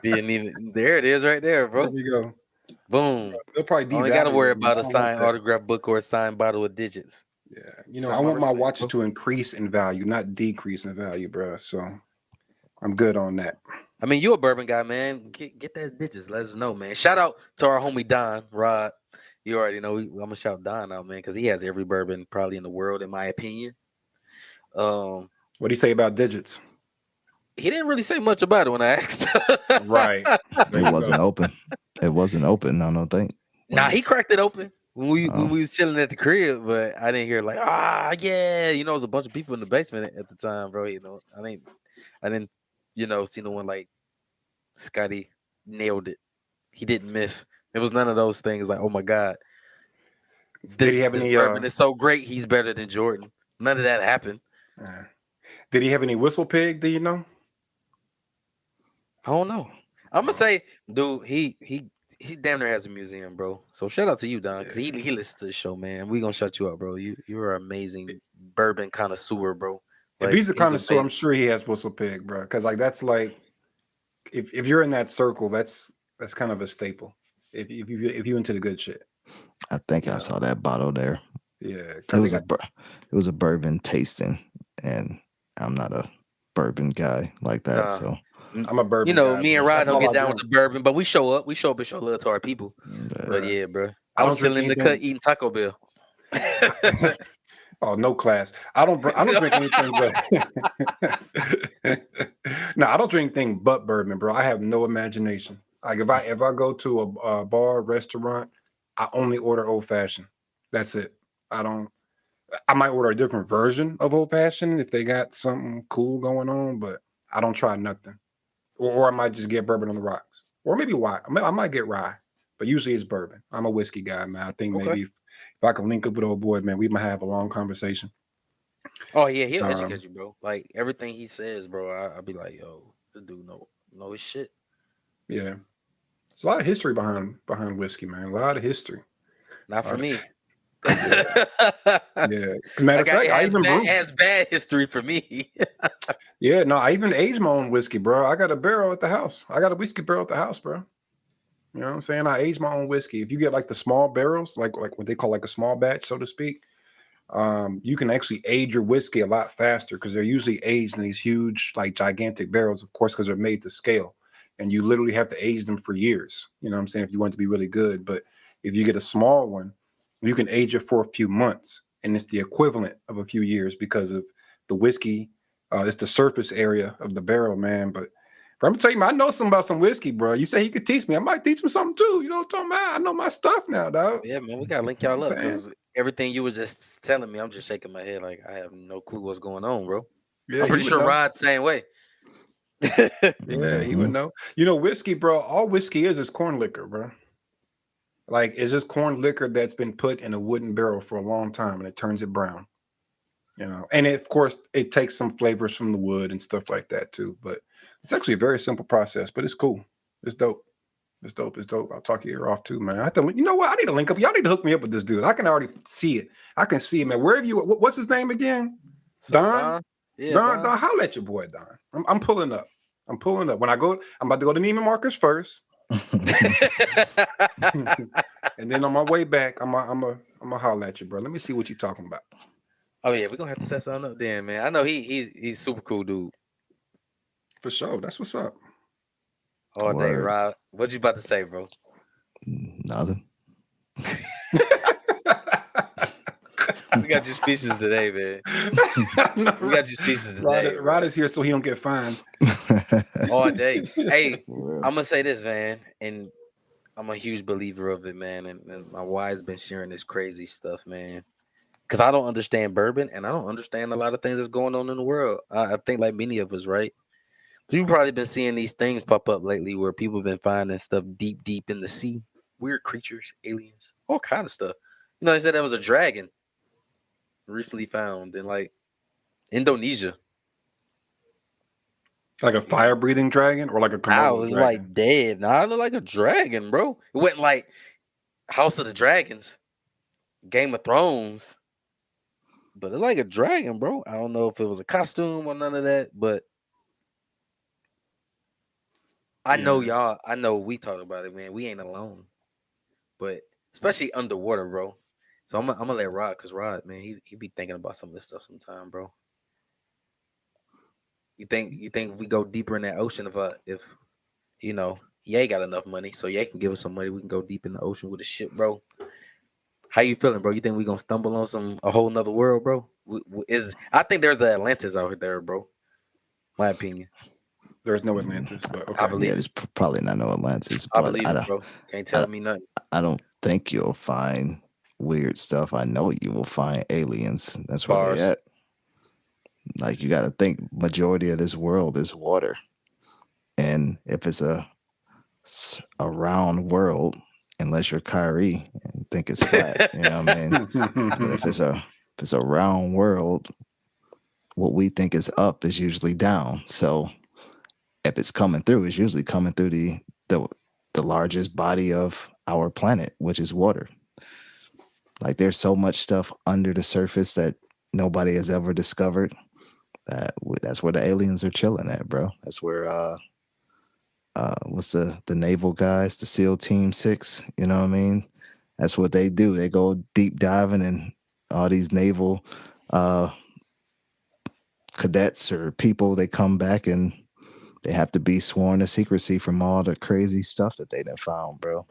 There it is right there, bro. There you go. Boom. They'll probably only got to worry about a signed autograph book or a signed bottle of digits. Yeah. I want my watches to increase in value, not decrease in value, bro. So I'm good on that. I mean, you a bourbon guy, man. Get that digits. Let us know, man. Shout out to our homie Don Rod. You already know. I'm gonna shout Don out, man, because he has every bourbon probably in the world, in my opinion. Um, What do you say about digits? he didn't really say much about it when I asked. Right. There It you wasn't go. open. It wasn't open. I don't think. Nah, he cracked it open when Oh, we was chilling at the crib, but I didn't hear like, yeah, it was a bunch of people in the basement at the time, bro. I didn't, see no one like Scotty nailed it. He didn't miss. It was none of those things like, oh my god, Did he this have this any bourbon is so great, he's better than Jordan. None of that happened. uh, did he have any whistle pig, do you know? I don't know. I'm gonna say, dude, he damn near has a museum, bro. So shout out to you, Don, because he listens to the show, man. We gonna shut you up, bro. You're an amazing bourbon connoisseur, bro. If Like he's a he's connoisseur, I'm amazing. sure he has whistle pig, bro. Because like that's like if you're in that circle, that's kind of a staple. If you into the good shit, I think I Yeah. saw that bottle there. yeah. It Because was it was a bourbon tasting, and I'm not a bourbon guy like that. Nah. So I'm a bourbon guy. Me and Bro. Rod That's don't all get I down with drink. the bourbon, but we show up. We show up and show love to our people. But Bruh. yeah, bro. I I don't was still drink in the cut anything. eating Taco Bell. Oh, no class. I don't drink anything but no, I don't drink anything but bourbon, bro. I have no imagination. Like if I go to a bar, restaurant, I only order old fashioned. That's it. I might order a different version of old fashioned if they got something cool going on, but I don't try nothing. Or I might just get bourbon on the rocks. Or maybe why. I might get rye, but usually it's bourbon. I'm a whiskey guy, man. I think Okay. maybe if I can link up with old boy, man, we might have a long conversation. Oh yeah, he'll Um, educate you, bro. Like everything he says, bro. I'll be like, yo, this dude know his shit. yeah. There's a lot of history behind whiskey, man. A lot of history. Not A for lot of- me. yeah. Matter of fact, I even brew. it has bad history for me. Yeah, no, I even aged my own whiskey, bro. I got a barrel at the house. I got a whiskey barrel at the house, bro. You know what I'm saying? I age my own whiskey. If you get like the small barrels, like what they call like a small batch, so to speak, you can actually age your whiskey a lot faster because they're usually aged in these huge, like gigantic barrels, of course, because they're made to scale. And you literally have to age them for years. You know what I'm saying? If you want it to be really good. But if you get a small one, you can age it for a few months. And it's the equivalent of a few years because of the whiskey. It's the surface area of the barrel, man. But I'm gonna tell you, man, I know something about some whiskey, bro. You say he could teach me. I might teach him something too. You know what I'm talking about? I know my stuff now, dog. Yeah, man, we gotta link You know y'all what up I'm saying? because everything you was just telling me, I'm just shaking my head like I have no clue what's going on, bro. Yeah, I'm pretty he would sure know. Rod's the same way. Yeah, he would know. You know, whiskey, bro. All whiskey is corn liquor, bro. Like it's just corn liquor that's been put in a wooden barrel for a long time, and it turns it brown. You know, and of course, it takes some flavors from the wood and stuff like that too. But it's actually a very simple process, but it's cool. It's dope. It's dope. It's dope. I'll talk your ear off too, man. I have to. You know what? I need to link up. Y'all need to hook me up with this dude. I can already see it. I can see it, man. Wherever you. What's his name again? So, Don. Yeah, Don. Holla at your boy, Don. I'm pulling up. I'm pulling up. When I go, I'm about to go to Neiman Marcus first. And then on my way back, I'm a holler at you, bro. Let me see what you're talking about. Oh yeah, we're gonna have to set something up then, man. I know he's super cool dude. For sure. That's what's up. All day, Word. Rob. What you about to say, bro? Nothing. We got you speeches today, man. No, We got you speeches today. Rod is here so he don't get fined. All day. Hey, For real. I'm gonna say this, man, and I'm a huge believer of it, man. And my wife's been sharing this crazy stuff, man. Because I don't understand bourbon, and I don't understand a lot of things that's going on in the world. I think like many of us, right? You've probably been seeing these things pop up lately where people have been finding stuff deep, deep in the sea, weird creatures, aliens, all kind of stuff. They said there was a dragon recently found in like Indonesia. Like a fire breathing dragon or like a I Komodo was dragon? like dead. Nah, it looked like a dragon, bro. It went like House of the Dragons, Game of Thrones, but it's like a dragon, bro. I don't know if it was a costume or none of that, but I know Yeah. y'all. I know we talk about it, man. We ain't alone, but especially underwater, bro. So I'm gonna let Rod, cause Rod, man, he be thinking about some of this stuff sometime, bro. You think if we go deeper in that ocean, if Ye got enough money, so Ye can give us some money, we can go deep in the ocean with a ship, bro. How you feeling, bro? You think we gonna stumble on a whole nother world, bro? I think there's the Atlantis out there, bro. My opinion. There's no Atlantis, but I okay. believe Yeah, it. there's probably not no Atlantis, I but believe it, bro. Can't tell me nothing. I don't think you'll find weird stuff. I know you will find aliens. That's where they Bars. at. Like you got to think, majority of this world is water, and if it's a round world, unless you're Kyrie and think it's flat, you know what I mean? But if it's a round world, what we think is up is usually down. So if it's coming through, it's usually coming through the largest body of our planet, which is water. Like there's so much stuff under the surface that nobody has ever discovered. That's where the aliens are chilling at, bro. That's where what's the naval guys, the SEAL Team 6, you know what I mean? That's what they do. They go deep diving and all these naval cadets or people, they come back and they have to be sworn to secrecy from all the crazy stuff that they done found, bro.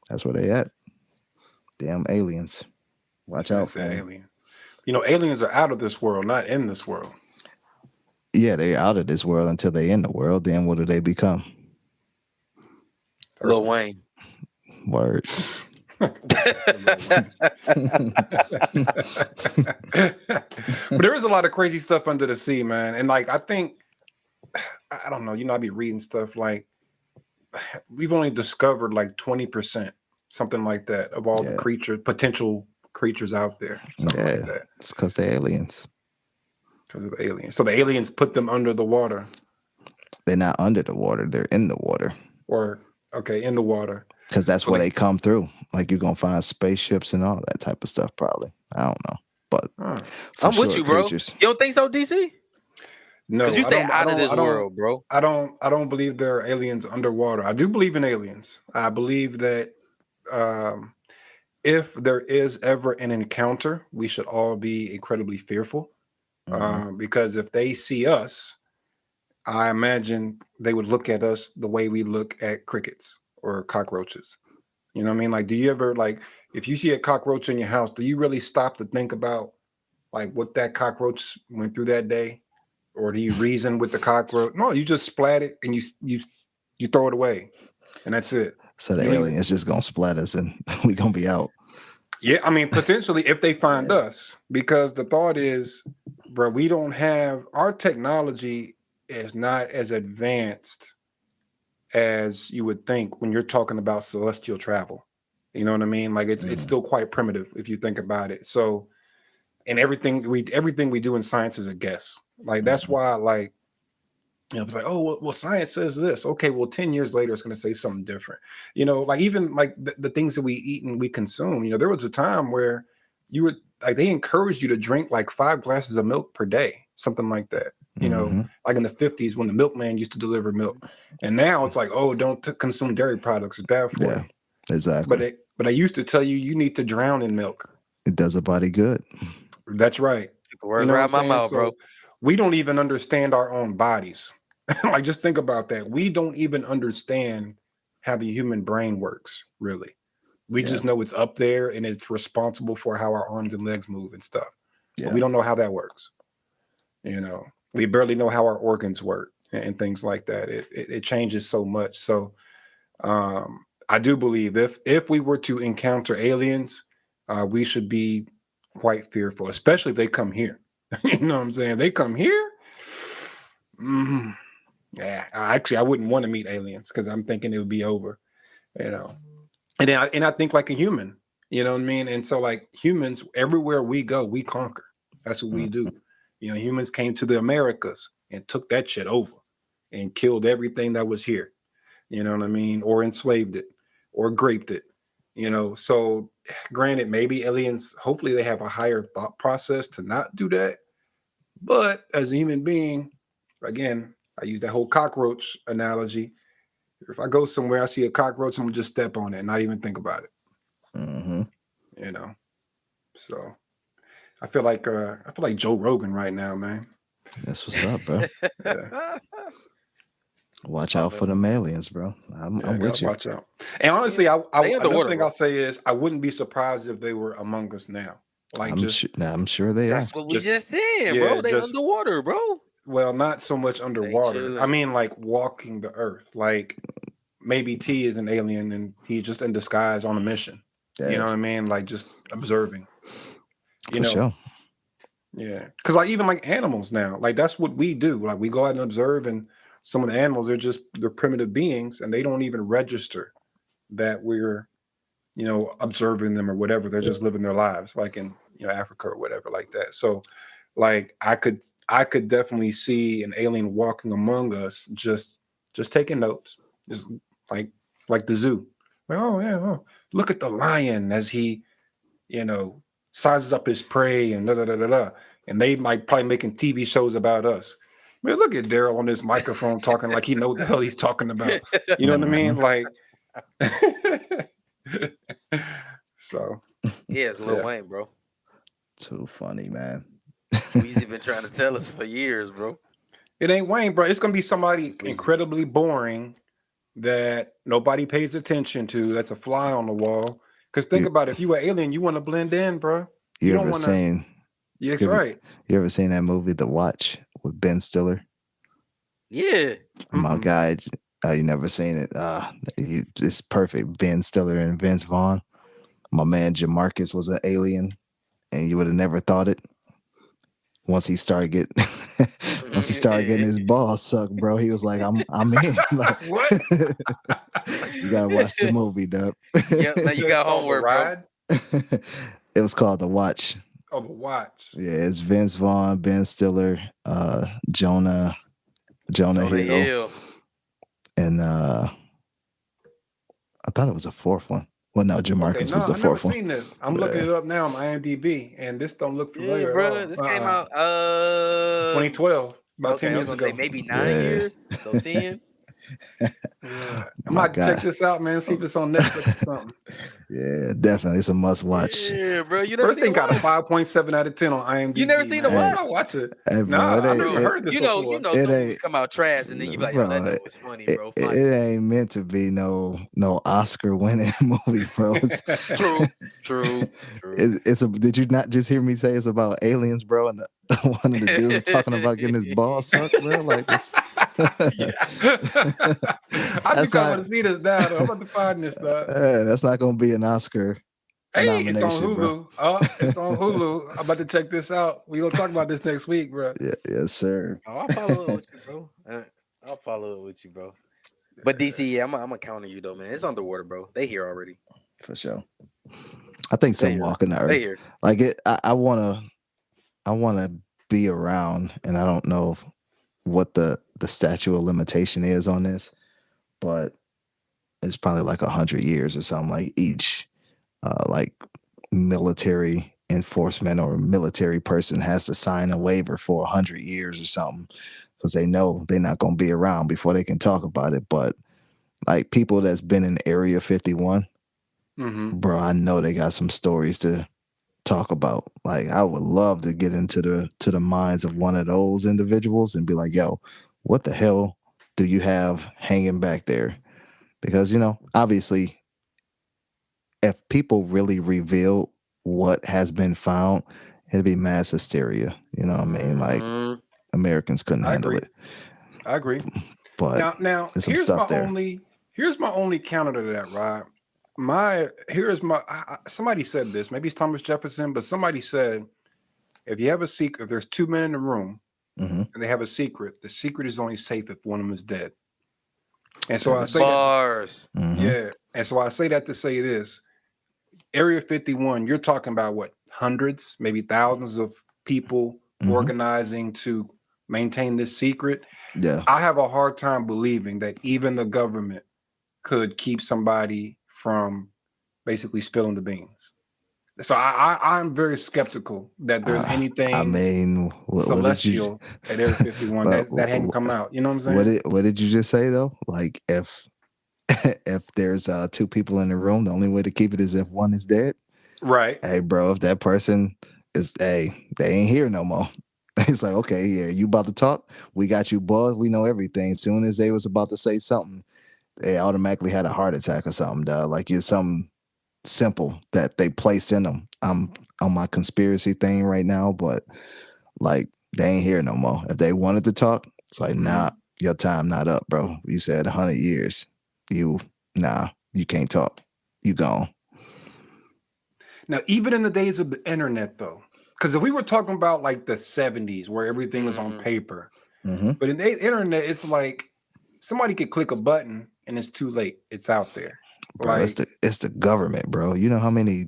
That's where they at. Damn aliens. Watch out for them. Alien. You know, aliens are out of this world, not in this world. Yeah, they're out of this world until they in the world. Then what do they become? Lil Wayne. Word. But there is a lot of crazy stuff under the sea, man. And like, I think, I don't know, I'd be reading stuff like we've only discovered like 20%, something like that, of all the potential creatures out there. Something like that. It's because they're aliens. Because of the aliens. So the aliens put them under the water. They're not under the water. They're in the water. In the water. Because that's where they come through. Like you're going to find spaceships and all that type of stuff probably. I don't know. But I'm with you, bro. You don't think so, DC? No. Because you say out of this world, bro. I don't believe there are aliens underwater. I do believe in aliens. I believe that if there is ever an encounter, we should all be incredibly fearful. Because if they see us, I imagine they would look at us the way we look at crickets or cockroaches. You know what I mean? Like, do you ever, like, if you see a cockroach in your house, do you really stop to think about like what that cockroach went through that day? Or do you reason with the cockroach? No, you just splat it and you throw it away. And that's it. So the alien's just gonna splat us and we gonna be out. Yeah, I mean, potentially if they find us, because the thought is, bro, we don't have, our technology is not as advanced as you would think when you're talking about celestial travel. You know what I mean? Like it's still quite primitive if you think about it. So, and everything we do in science is a guess. Like that's why, like, it's like, oh, well, science says this. Okay, well, 10 years later, it's going to say something different. Like even like the things that we eat and we consume. There was a time where you would like they encouraged you to drink like 5 glasses of milk per day, something like that. Like in the 50s when the milkman used to deliver milk, and now it's like, oh, don't consume dairy products; it's bad for you. Exactly. But I used to tell you need to drown in milk. It does a body good. That's right. Get the words right out my mouth, bro. We don't even understand our own bodies. Like, just think about that. We don't even understand how the human brain works, really. We just know it's up there and it's responsible for how our arms and legs move and stuff. Yeah. But we don't know how that works. We barely know how our organs work and things like that. It changes so much. So I do believe if we were to encounter aliens, we should be quite fearful, especially if they come here. You know what I'm saying? They come here. Yeah, actually, I wouldn't want to meet aliens because I'm thinking it would be over, And I think like a human, you know what I mean? And so like humans, everywhere we go, we conquer. That's what we do. Humans came to the Americas and took that shit over and killed everything that was here. You know what I mean? Or enslaved it or raped it. So granted, maybe aliens, hopefully they have a higher thought process to not do that. But as a human being, again, I use that whole cockroach analogy. If I go somewhere, I see a cockroach, I'm gonna just step on it and not even think about it. So I feel like Joe Rogan right now, man. That's what's up, bro. Watch My out for man. them aliens, bro. Yeah, I'm I gotta with you. watch out. And honestly, Yeah. They another underwater, thing bro. I'll say is I wouldn't be surprised if they were among us now. Like I'm sure they are. That's what we just just said, yeah, bro. They just underwater, bro. well, not so much They underwater. I chilling. mean, like walking the earth. Like maybe T is an alien and he's just in disguise on a mission. You know Yeah, what I mean? Like just observing. You for know, sure. yeah. Because like even like animals now, like that's what we do. Like we go out and observe, and some of the animals they're primitive beings, and they don't even register that we're observing them or whatever. They're just living their lives, like in Africa or whatever, like that. So, like I could definitely see an alien walking among us, just taking notes, just like the zoo. Like, oh yeah, oh, look at the lion as he you know sizes up his prey and da da da da da. And they might probably making TV shows about us. Man, look at Daryl on this microphone talking like he knows what the hell he's talking about. You know what I Mhm. mean? Like, so Yeah, it's Lil yeah. Wayne, bro. Too funny, man. Weezy been trying to tell us for years, bro. It ain't Wayne, bro. It's gonna be somebody Weezy. incredibly boring that nobody pays attention to. That's a fly on the wall. Because think You, about it, if you an alien, you want to blend in, bro. You you don't ever want to. seen Yes, you ever, right. you ever seen that movie The Watch with Ben Stiller? Yeah. My Mm-mm. guy, you never seen it. It's perfect. Ben Stiller and Vince Vaughn. My man Jamarcus was an alien, and you would have never thought it. Once he started getting, once he started getting his balls sucked, bro, he was like, I'm in." Like, What? you gotta watch the movie, dub. Yep, now you got Called The homework, bro. Ride? It was called The Watch. Oh, The Watch. Yeah, it's Vince Vaughn, Ben Stiller, Jonah Jonah Hill, Hill. and I thought it was a fourth one. Well, no, Jamarcus Okay, no, was the I never fourth one. seen this. I'm looking it up now on IMDb, and this don't look Yeah, familiar bro. at This all. came out 2012, about 10 okay, I was years gonna say ago. maybe 9 Yeah. years. So 10. Yeah. I'm My about to check God. this out, man. See if it's on Netflix or something. Yeah, definitely. It's a must watch. Yeah, bro. You never First seen thing The got a Watch? 5.7 out of 10 on IMDb. You never seen The man. Watch? I'll watch it. Hey, bro, Nah, it I've ain't, never heard this You before. know, it some movies ain't, come out trash, and then you be like, yo, that bro. joke was funny, It, bro. it, Funny. it ain't meant to be no Oscar winning movie, bro. True. Did you not just hear me say it's about aliens, bro? And one of the dudes was talking about getting his balls sucked, bro. Like that's, Yeah. I That's think I not- want to see this now. Though. I'm about to find this. that's not gonna be an Oscar Hey, it's on nomination, Hulu. bro. It's on Hulu. I'm about to check this out. We gonna talk about this next week, bro. Yeah, yes, sir. Oh, I'll follow up with you, bro. I'll follow up with you, bro. But DC, yeah, I'm gonna counter you though, man. It's underwater, bro. They here already. For sure. I think They some here. walking the They earth. here. Like it, I wanna be around, and I don't know what the statute of limitation is on this, but it's probably like 100 years or something. Like each like military enforcement or military person has to sign a waiver for 100 years or something, because they know they're not going to be around before they can talk about it. But like people that's been in Area 51, Mm-hmm. bro, I know they got some stories to talk about. Like I would love to get into the minds of one of those individuals and be like, yo, what the hell do you have hanging back there? Because obviously, if people really reveal what has been found, it'd be mass hysteria. You know what I mean? Like Mhm. Americans couldn't I handle agree. it. I agree. But Now there's some here's stuff my there. only counter to that, Rob. Somebody said this, maybe it's Thomas Jefferson, but somebody said if you have a secret, if there's two men in the room Mhm. and they have a secret, the secret is only safe if one of them is dead. And so I say Bars. Mhm. yeah. And so I say that to say this. Area 51, you're talking about what, hundreds, maybe thousands of people Mhm. organizing to maintain this secret. Yeah. I have a hard time believing that even the government could keep somebody from basically spilling the beans. So I'm very skeptical that there's anything I mean, what did you? celestial at Area 51 that hadn't come out. You know what I'm saying? What did you just say though? Like if if there's two people in the room, the only way to keep it is if one is dead. Right. Hey, bro, if that person is, hey, they ain't here no more. It's like, okay, yeah, you about to talk? We got you, boy. We know everything. As soon as they was about to say something, they automatically had a heart attack or something, dog. Like it's something simple that they place in them. I'm on my conspiracy thing right now, but like they ain't here no more. If they wanted to talk, it's like, nah, your time not up, bro. You said 100 years. You can't talk. You gone. Now, even in the days of the internet, though, because if we were talking about like the 70s where everything was on paper, but in the internet, it's like somebody could click a button and it's too late. It's out there. Bro, Like, it's the government, bro. You know how many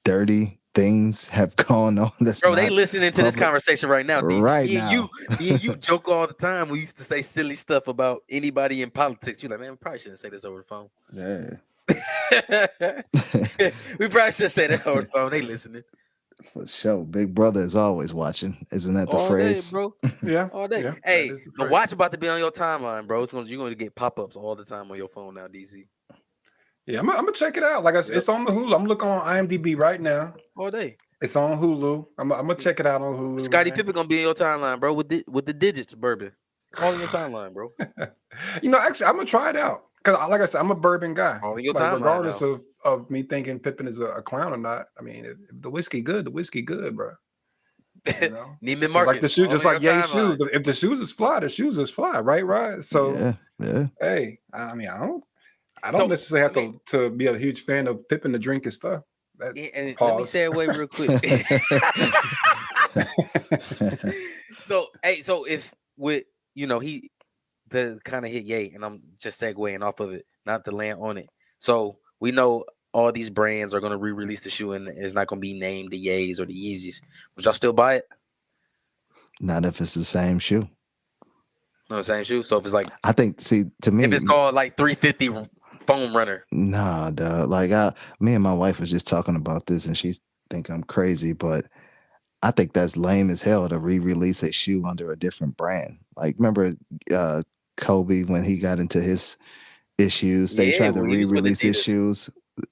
dirty things have gone on that's Bro, they not listening to this public conversation right now. DC. right me and now. me and you joke all the time. We used to say silly stuff about anybody in politics. You're like, man, we probably shouldn't say this over the phone. Yeah. We probably should say that over the phone. They listening. For sure. Big brother is always watching. Isn't that the All phrase? day, bro. yeah. All day. Yeah, Hey, that is the the phrase. watch about to be on your timeline, bro. You're going to get pop-ups all the time on your phone now, DC. Yeah, I'm gonna check it out. Like I said, it's on the Hulu. I'm looking on IMDb right now. All day. It's on Hulu. I'm gonna check it out on Hulu. Scottie man. Pippen going to be in your timeline, bro, with the digits, bourbon. All in your timeline, bro. Actually, I'm gonna try it out because, like I said, I'm a bourbon guy. All in your Like, timeline regardless now. of me thinking Pippen is a clown or not. I mean, if the whiskey good, bro. You know, Neiman just Marcus. like the shoes, all just in like your Ye timeline. shoes. If the shoes is fly, the shoes is fly, right? So, yeah. hey, I mean, I don't So, necessarily have to be a huge fan of Pippen to drink his stuff. Yeah, and let me Pause. say it away real quick. So if with he the kind of hit Ye, and I'm just segueing off of it, not to land on it. So we know all these brands are gonna re-release the shoe, and it's not gonna be named the Yeezys or the Yeezys. Would y'all still buy it? Not if it's the same shoe. No, the same shoe. So if it's like, I think, see, to me, if it's called like 350 foam runner. nah, dog. Like me and my wife was just talking about this, and she think I'm crazy, but I think that's lame as hell to re-release a shoe under a different brand. Like, remember Kobe when he got into his issues? They tried to when he was with re-release his Adidas. shoes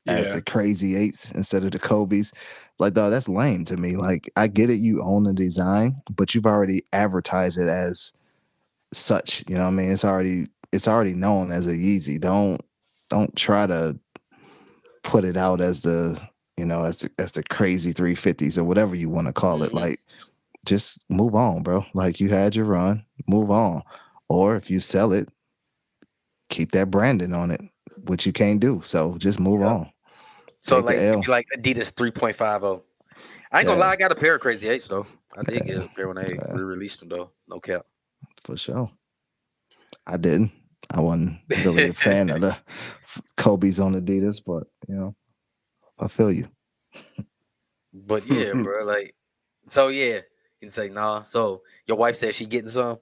as Yeah. the Crazy Eights instead of the Kobe's. Like, dog, that's lame to me. Like, I get it, you own the design, but you've already advertised it as such. You know what I mean? It's already known as a Yeezy. Don't try to put it out as the as the crazy 350s or whatever you want to call it. Like, just move on, bro. Like, you had your run, move on. Or if you sell it, keep that branding on it, which you can't do. So just move on. So Take like the L. it'd be like Adidas 3.50. I ain't gonna lie, I got a pair of Crazy Eights though. I did get a pair when they re-released them though. No cap. For sure. I didn't. I wasn't really a fan of the Kobe's on Adidas, but I feel you. But yeah, bro, like, so yeah, you can say nah. So your wife said she getting some,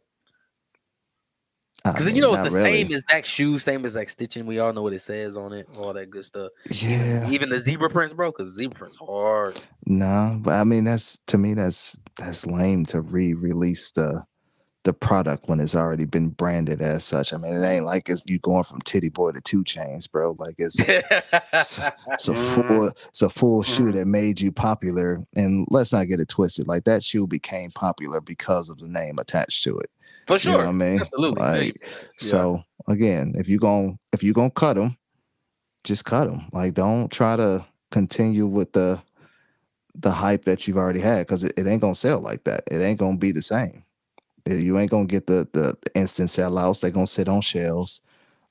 because I mean, it's not the really. same exact shoe, same exact stitching. We all know what it says on it, all that good stuff. Yeah. Even the zebra prints, bro, because zebra prints hard. Nah, but I mean, to me that's lame to re-release the product when it's already been branded as such. I mean, it ain't like it's you going from Titty Boy to 2 Chainz, bro. Like it's a full shoe that made you popular. And let's not get it twisted. Like, that shoe became popular because of the name attached to it. For sure. You know what I mean? Absolutely. Like, so again, if you gonna cut them, just cut them. Like, don't try to continue with the hype that you've already had, because it ain't gonna sell like that. It ain't gonna be the same. You ain't gonna get the instant sellouts. They're gonna sit on shelves.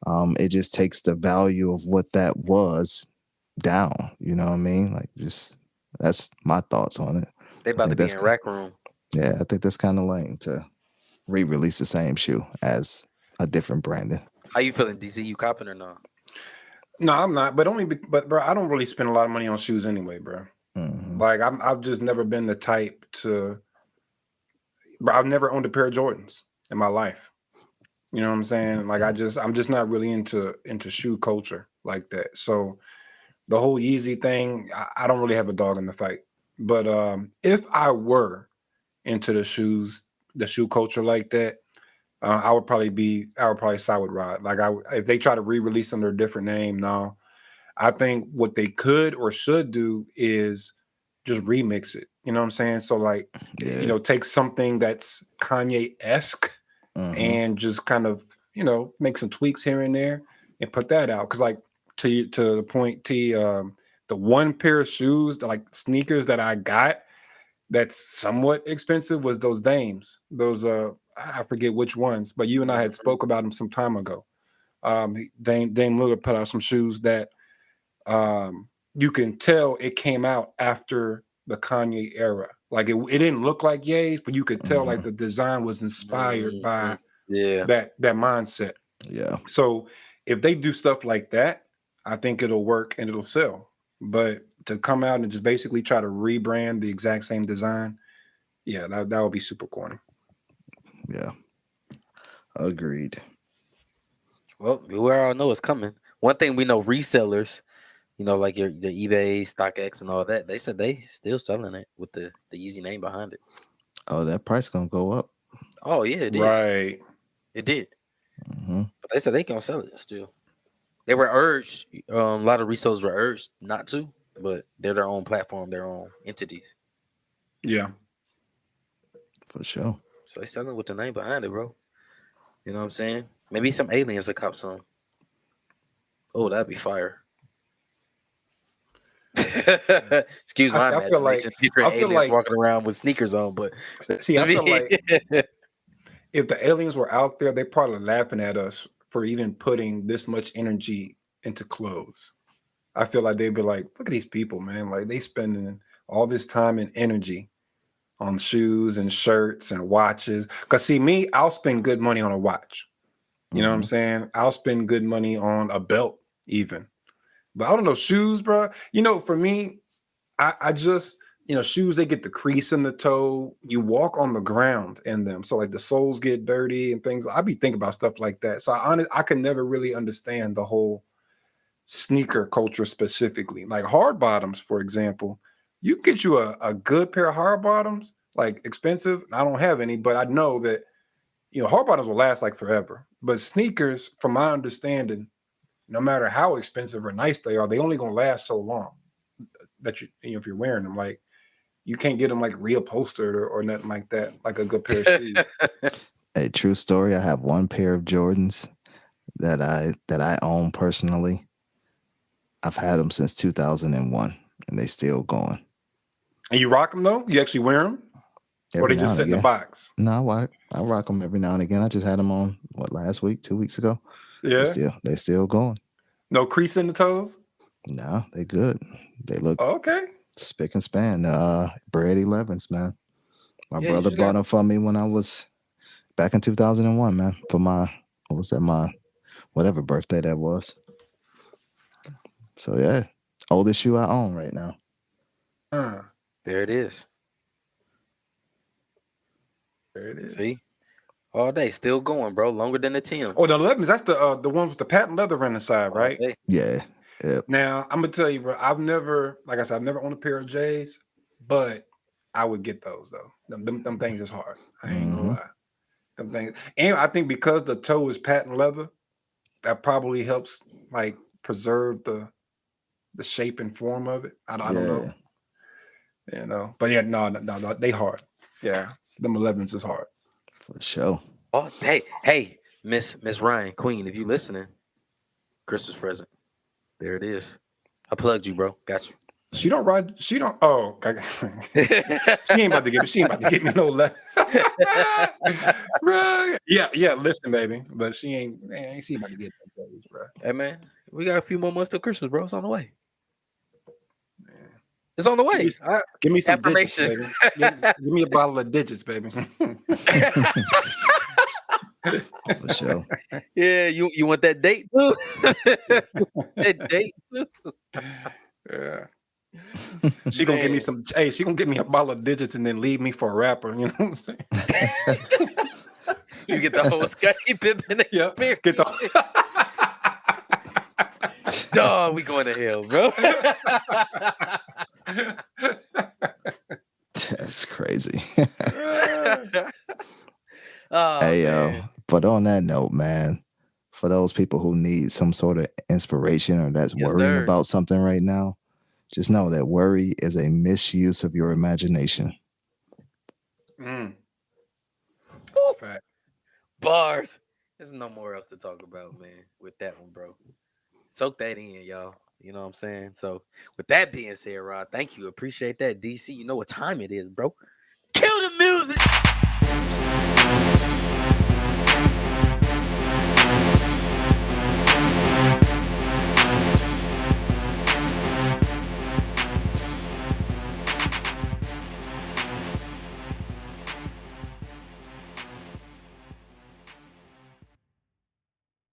It just takes the value of what that was down. You know what I mean? Like, just that's my thoughts on it. They about to be in Rack Room. Yeah, I think that's kind of lame to re-release the same shoe as a different branding. How you feeling, DC? You copping or not? No, I'm not. But bro, I don't really spend a lot of money on shoes anyway, bro. Like, I've just never been the type to. But I've never owned a pair of Jordans in my life. You know what I'm saying? Like, I'm just not really into shoe culture like that. So the whole Yeezy thing, I don't really have a dog in the fight. But if I were into the shoe culture like that, I would probably side with Rod. Like, if they try to re-release under a different name, no. I think what they could or should do is just remix it. You know what I'm saying? So like, Yeah. take something that's Kanye-esque and just kind of, make some tweaks here and there and put that out. Cause like to the point, the one pair of shoes, like sneakers that I got that's somewhat expensive was those Dames. Those I forget which ones, but you and I had spoke about them some time ago. Dame Lillard put out some shoes that you can tell it came out after the Kanye era. Like it didn't look like Ye's, but you could tell like the design was inspired by that mindset. Yeah. So if they do stuff like that, I think it'll work and it'll sell. But to come out and just basically try to rebrand the exact same design, yeah, that would be super corny. Yeah. Agreed. Well, we all know it's coming. One thing we know, resellers, like your eBay, StockX, and all that, they said they still selling it with the Yeezy name behind it. Oh, that price gonna go up. Oh yeah, it did. Right. It did. But they said they gonna sell it still. They were urged. A lot of resellers were urged not to, but they're their own platform, their own entities. Yeah. For sure. So they selling with the name behind it, bro. You know what I'm saying? Maybe some aliens will cop some. Oh, that'd be fire. Excuse my I feel like aliens walking around with sneakers on, but see, I feel like if the aliens were out there, they're probably laughing at us for even putting this much energy into clothes. I feel like they'd be like, look at these people, man. Like they spending all this time and energy on shoes and shirts and watches. Cause see me, I'll spend good money on a watch. You know what I'm saying? I'll spend good money on a belt even. But I don't know, shoes, bro. For me, I just, shoes, they get the crease in the toe. You walk on the ground in them. So like the soles get dirty and things. I be thinking about stuff like that. So I can never really understand the whole sneaker culture specifically. Like hard bottoms, for example. You can get you a good pair of hard bottoms, like expensive. I don't have any, but I know that, hard bottoms will last like forever. But sneakers, from my understanding, no matter how expensive or nice they are, they only gonna last so long that if you're wearing them, like you can't get them like reupholstered or nothing like that, like a good pair of shoes. A true story. I have one pair of Jordans that I own personally. I've had them since 2001, and they still going. And you rock them though? You actually wear them, or they just sit in the box? No, I rock them every now and again. I just had them on last week, 2 weeks ago. Yeah, they still going. No crease in the toes? No, they good. They look okay. Spick and span. Bread 11s, man. My brother bought them for me when I was back in 2001, man. For my whatever birthday that was. So yeah, oldest shoe I own right now. There it is. There it is. See, all day, still going, bro. Longer than the 10. Oh, the 11s. That's the ones with the patent leather on the side, right? Yeah. Yep. Now I'm gonna tell you, bro. I've never owned a pair of J's, but I would get those though. Them things is hard. I ain't gonna lie. Them things, and I think because the toe is patent leather, that probably helps like preserve the shape and form of it. I don't know. But yeah, no, they hard. Yeah, them 11s is hard. For sure. Oh, hey, Miss Ryan, Queen, if you listening, Christmas present. There it is. I plugged you, bro. Got you. She don't ride. She don't. Oh, she ain't about to get me no less. Bro. Yeah. Listen, baby, but she ain't. Man, she about to get those, bro. Hey, man, we got a few more months till Christmas, bro. It's on the way. It's on the way. Give me some affirmation, digits, baby. Give me a bottle of digits, baby. For sure. Yeah, you want that date too? That date too. Yeah. She gonna give me some. Hey, she gonna give me a bottle of digits and then leave me for a rapper. You know what I'm saying? You get the whole Scottie Pippen experience. Get the. Dog, we going to hell, bro. That's crazy. Hey, but on that note, man, for those people who need some sort of inspiration or that's worrying about something right now, Just know that worry is a misuse of your imagination. Mm. Woo! Fact. Bars. There's no more else to talk about, man, with that one, bro. Soak that in, y'all. You know what I'm saying? So, with that being said, Rod, thank you. Appreciate that. DC, you know what time it is, bro. Kill the music.